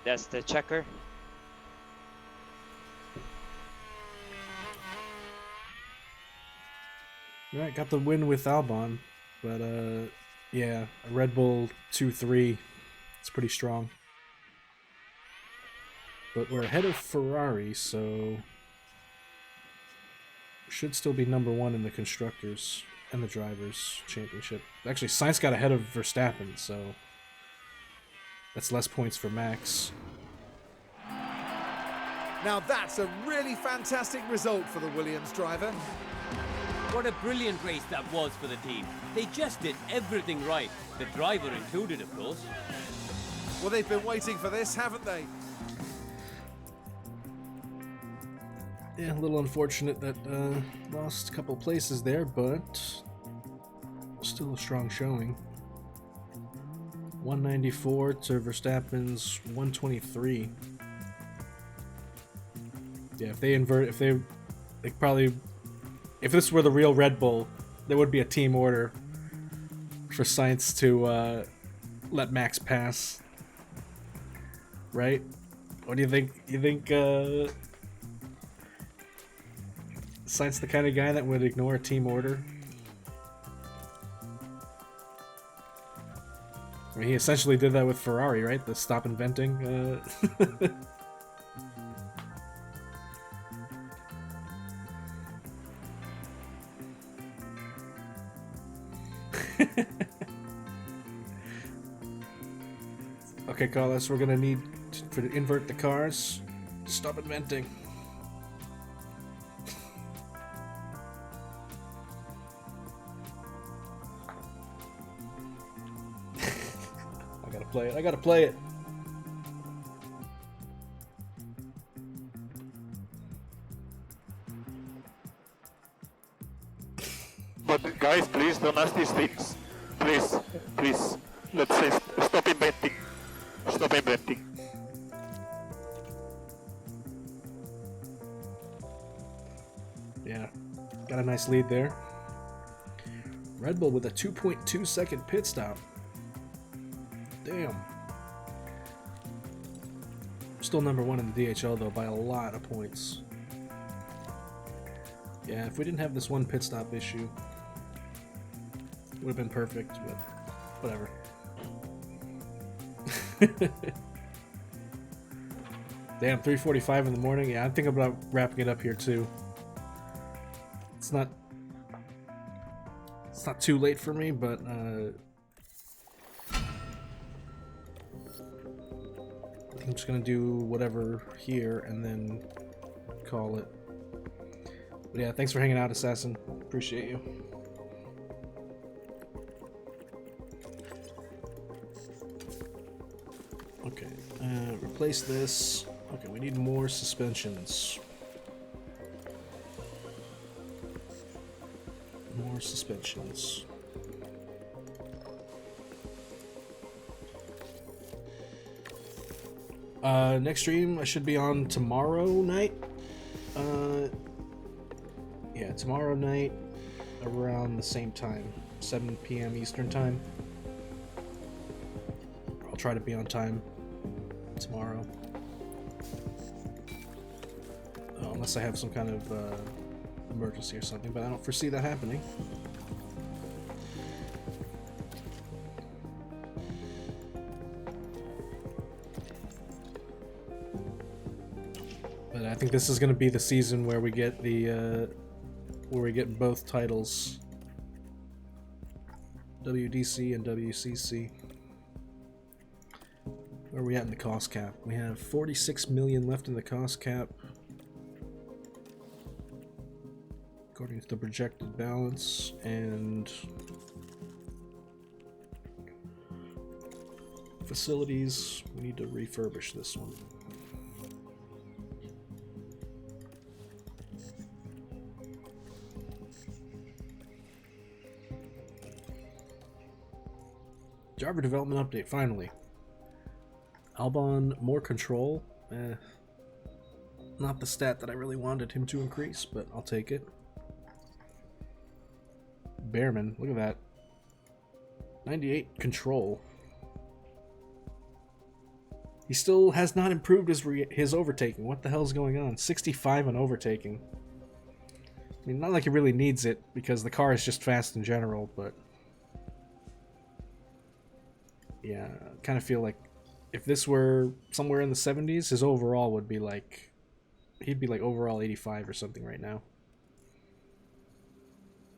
That's the checker. Right, got the win with Albon, but yeah, a Red Bull 2-3, it's pretty strong. But we're ahead of Ferrari, so should still be number 1 in the constructors and the drivers championship. Actually, Sainz got ahead of Verstappen, so that's less points for Max. Now that's a really fantastic result for the Williams driver. What a brilliant race that was for the team. They just did everything right, the driver included, of course. Well, they've been waiting for this, haven't they? Yeah, a little unfortunate that lost a couple places there, but still a strong showing. 194 to Verstappen's 123. Yeah, if they probably, if this were the real Red Bull, there would be a team order for Sainz to let Max pass. Right? What do you think? You think Sainz the kind of guy that would ignore a team order? I mean, he essentially did that with Ferrari, right? The stop inventing. Okay, Carlos, we're gonna need to invert the cars. Stop inventing. I gotta play it. I gotta play it. But guys, please don't ask these things. Please, please. Let's say stop inventing. Stop inventing. Yeah, got a nice lead there. Red Bull with a 2.2 second pit stop. Damn. Still number one in the DHL though by a lot of points. Yeah, if we didn't have this one pit stop issue, it would have been perfect, but whatever. Damn, 3:45 in the morning. Yeah, I'm thinking about wrapping it up here too. It's not too late for me, but I think I'm just gonna do whatever here and then call it. But yeah, thanks for hanging out, Assassin. Appreciate you. Okay, replace this. Okay, we need more suspensions. More suspensions. Next stream I should be on tomorrow night. Yeah, tomorrow night around the same time, 7 p.m. Eastern time. I'll try to be on time tomorrow. Unless I have some kind of emergency or something, but I don't foresee that happening. But I think this is going to be the season where we get the where we get both titles, WDC and WCC. Where are we at in the cost cap? We have 46 million left in the cost cap, according to the projected balance, and facilities, we need to refurbish this one. Driver development update, finally. Albon, more control. Not the stat that I really wanted him to increase, but I'll take it. Behrman, look at that. 98 control. He still has not improved his overtaking. What the hell's going on? 65 on overtaking. I mean, not like he really needs it, because the car is just fast in general, but... yeah, I kind of feel like if this were somewhere in the 70s, his overall would be like... he'd be like overall 85 or something right now.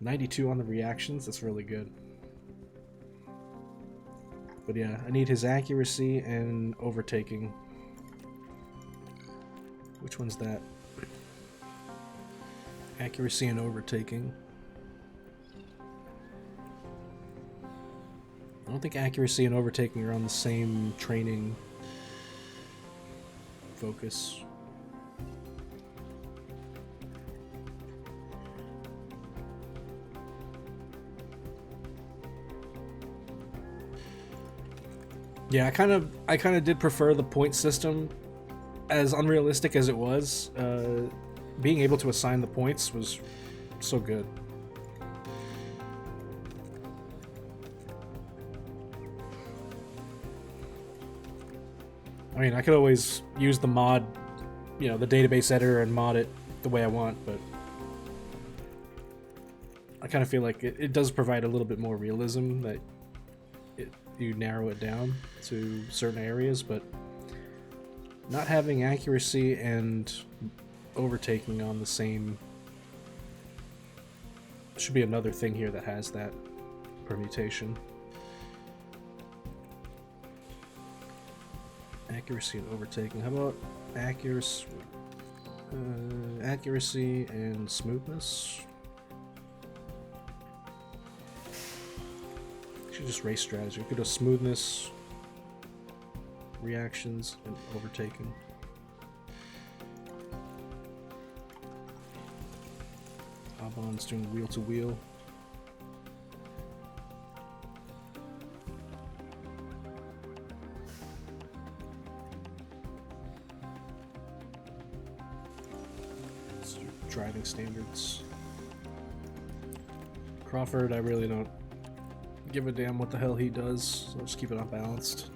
92 on the reactions, that's really good. But yeah, I need his accuracy and overtaking. Which one's that? Accuracy and overtaking. I don't think accuracy and overtaking are on the same training focus. Yeah, I kind of did prefer the point system, as unrealistic as it was. Being able to assign the points was so good. I mean, I could always use the mod, you know, the database editor and mod it the way I want, but I kind of feel like it does provide a little bit more realism, that you narrow it down to certain areas, but not having accuracy and overtaking on the same should be another thing here that has that. permutation. Accuracy and overtaking. How about accuracy and smoothness? Should just race strategy. We could do smoothness, reactions, and overtaking. Albon's doing wheel to wheel. Let's do driving standards. Crawford, I really don't give a damn what the hell he does, so I'll just keep it unbalanced.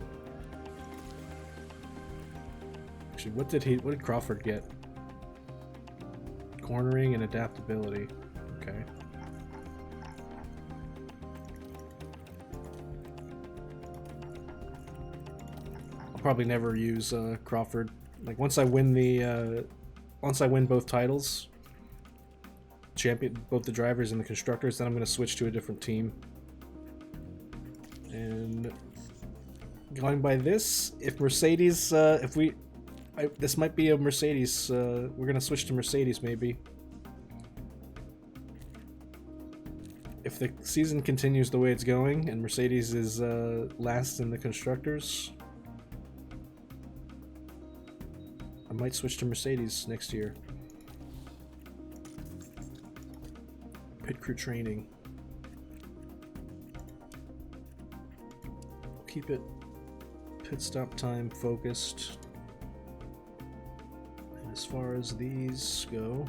Actually, what did Crawford get? Cornering and adaptability. Okay. I'll probably never use Crawford. Like once I win both titles, both the drivers and the constructors, then I'm going to switch to a different team. And going by this, if Mercedes, this might be a Mercedes. We're gonna switch to Mercedes maybe. If the season continues the way it's going and Mercedes is last in the constructors, I might switch to Mercedes next year. Pit crew training. Keep it pit stop time focused. And as far as these go,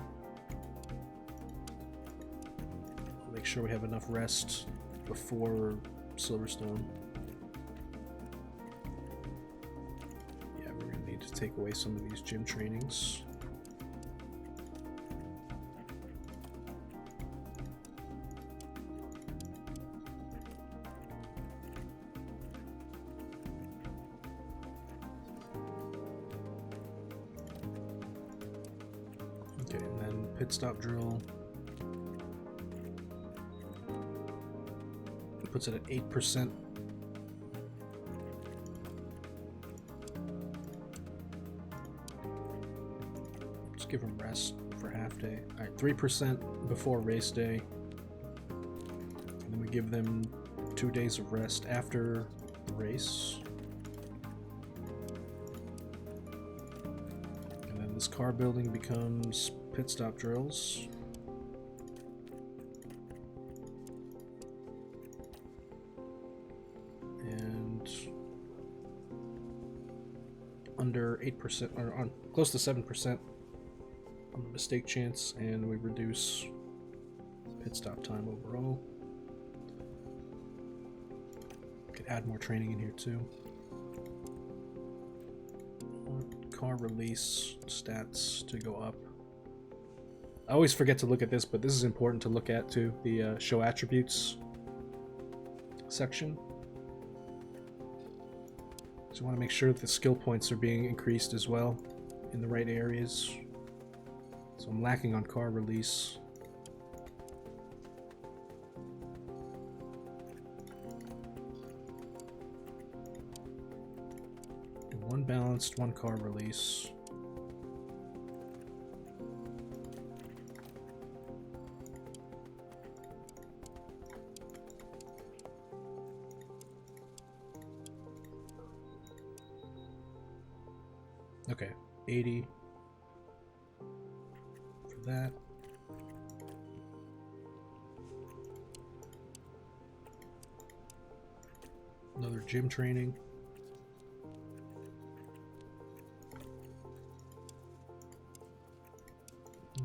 make sure we have enough rest before Silverstone. Yeah, we're gonna need to take away some of these gym trainings. Pit stop drill puts it at 8%. Just give them rest for half day. All right, 3% before race day, and then we give them 2 days of rest after the race. And then this car building becomes pit stop drills. And under 8%, or on close to 7% on the mistake chance, and we reduce pit stop time overall. Could add more training in here too. Car release stats to go up. I always forget to look at this, but this is important to look at too, the show attributes section. So I want to make sure that the skill points are being increased as well in the right areas. So I'm lacking on car release. One balanced, one car release. Okay, 80 for that. Another gym training.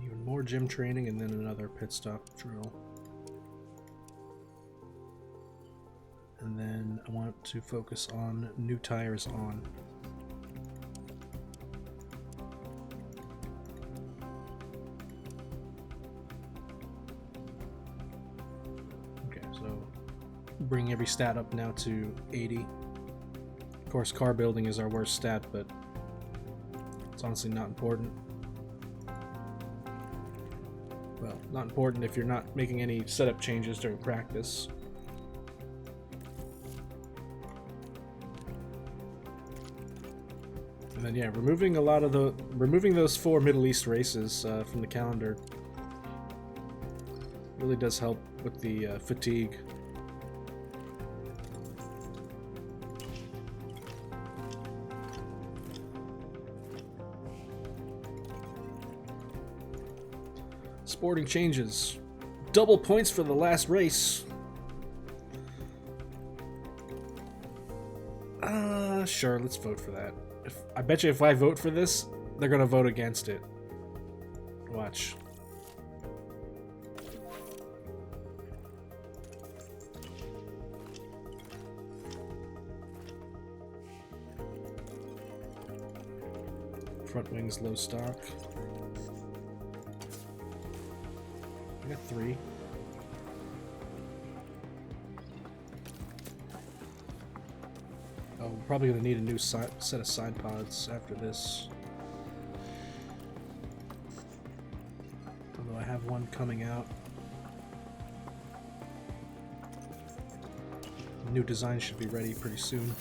Even more gym training, and then another pit stop drill. And then I want to focus on new tires on. Bring every stat up now to 80. Of course, car building is our worst stat, but it's honestly not important. Well, not important if you're not making any setup changes during practice. And then yeah, removing those 4 Middle East races from the calendar really does help with the fatigue. Sporting changes. Double points for the last race. Sure, let's vote for that. I bet you if I vote for this, they're gonna vote against it. Watch. Front wings low stock. I got 3. Oh, we're probably going to need a new set of side pods after this. Although I have one coming out. The new design should be ready pretty soon.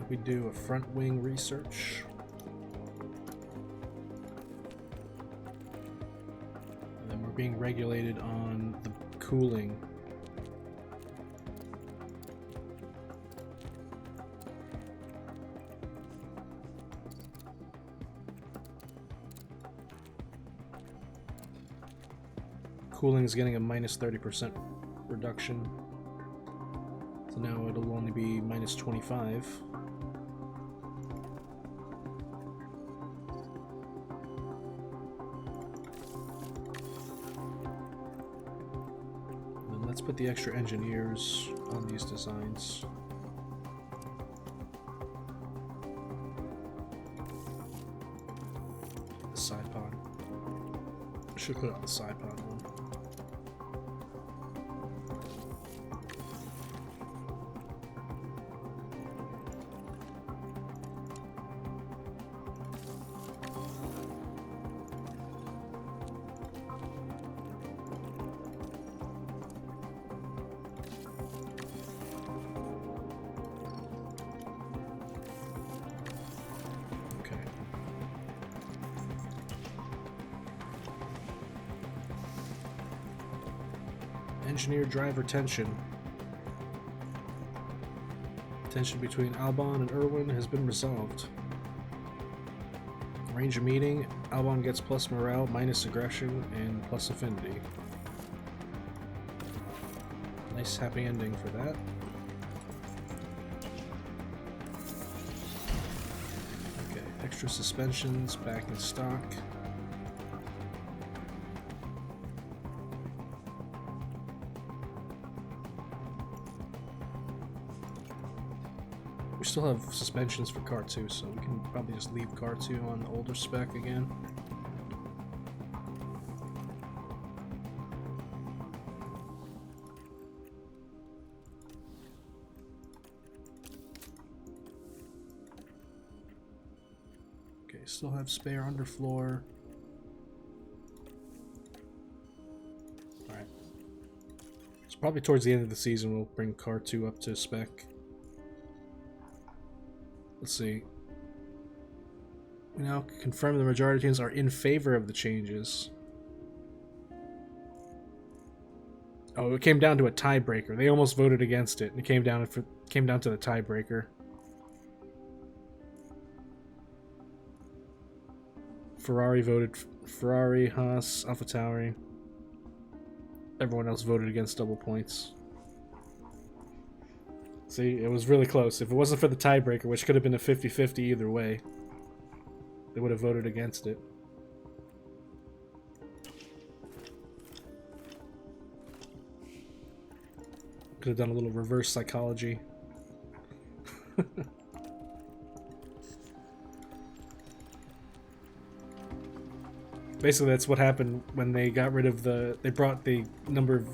We do a front wing research. And then we're being regulated on the cooling. Cooling is getting a minus 30% reduction. So now it'll only be minus 25. Put the extra engineers on these designs. The side pod. I should put it on the side pod one. Engineer driver tension. Tension between Albon and Irwin has been resolved. Arrange a meeting. Albon gets plus morale, minus aggression, and plus affinity. Nice happy ending for that. Okay, extra suspensions back in stock. We still have suspensions for Car 2, so we can probably just leave Car 2 on the older spec again. Okay, still have spare underfloor. Alright. So probably towards the end of the season we'll bring Car 2 up to spec. Let's see. We now confirm the majority of teams are in favor of the changes. Oh, it came down to a tiebreaker. They almost voted against it, and it came down to the tiebreaker. Ferrari voted Ferrari, Haas, AlphaTauri. Everyone else voted against double points. See, it was really close. If it wasn't for the tiebreaker, which could have been a 50-50 either way, they would have voted against it. Could have done a little reverse psychology. Basically, that's what happened when they got rid of they brought the number of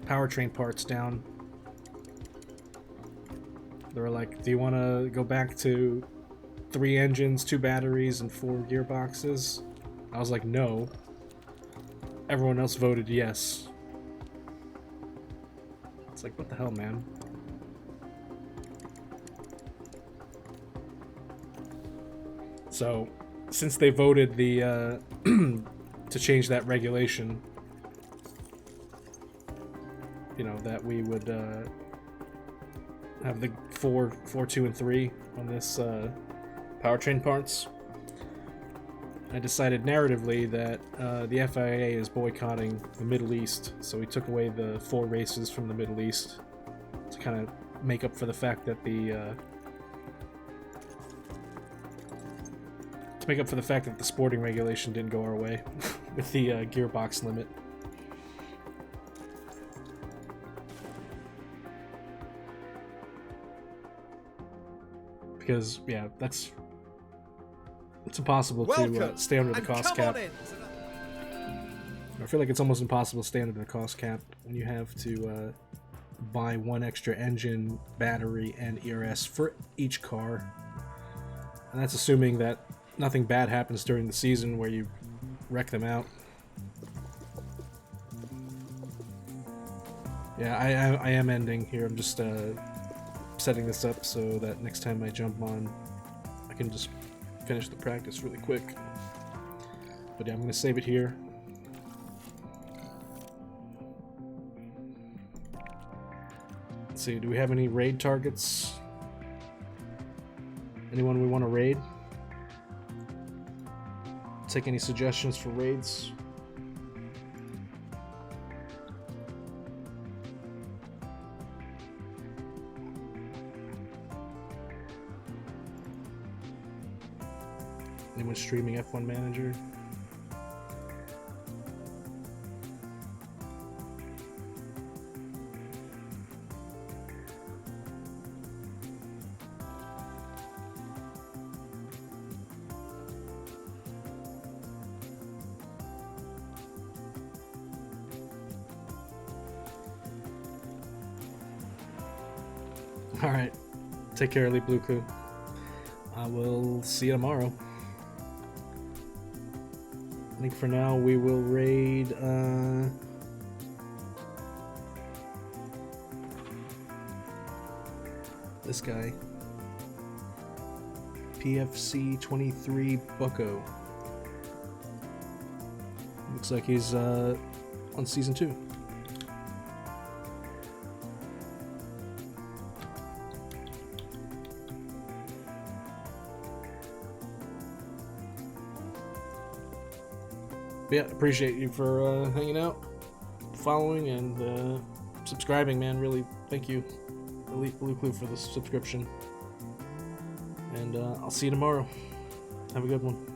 powertrain parts down. They were like, do you want to go back to 3 engines, 2 batteries, and 4 gearboxes? I was like, no. Everyone else voted yes. It's like, what the hell, man? So, since they voted the to change that regulation, you know, that we would have the 4, 2, and 3 on this powertrain parts, I decided narratively that the FIA is boycotting the Middle East, so we took away the 4 races from the Middle East to kind of make up for the fact that the sporting regulation didn't go our way with the gearbox limit. Because, yeah, it's impossible to stay under the cost cap. I feel like it's almost impossible to stay under the cost cap when you have to buy 1 extra engine, battery, and ERS for each car. And that's assuming that nothing bad happens during the season where you wreck them out. Yeah, I am ending here. I'm just setting this up so that next time I jump on, I can just finish the practice really quick. But yeah, I'm going to save it here. Let's see, do we have any raid targets? Anyone we want to raid? Take any suggestions for raids? Anyone streaming F1 Manager? Alright. Take care, Elite Blue Crew. I will see you tomorrow. I think for now we will raid this guy. PFC 23 Bucko. Looks like he's on season 2. Yeah, appreciate you for hanging out, following, and subscribing, man. Really, thank you, Elite Blue Clue, for the subscription. And I'll see you tomorrow. Have a good one.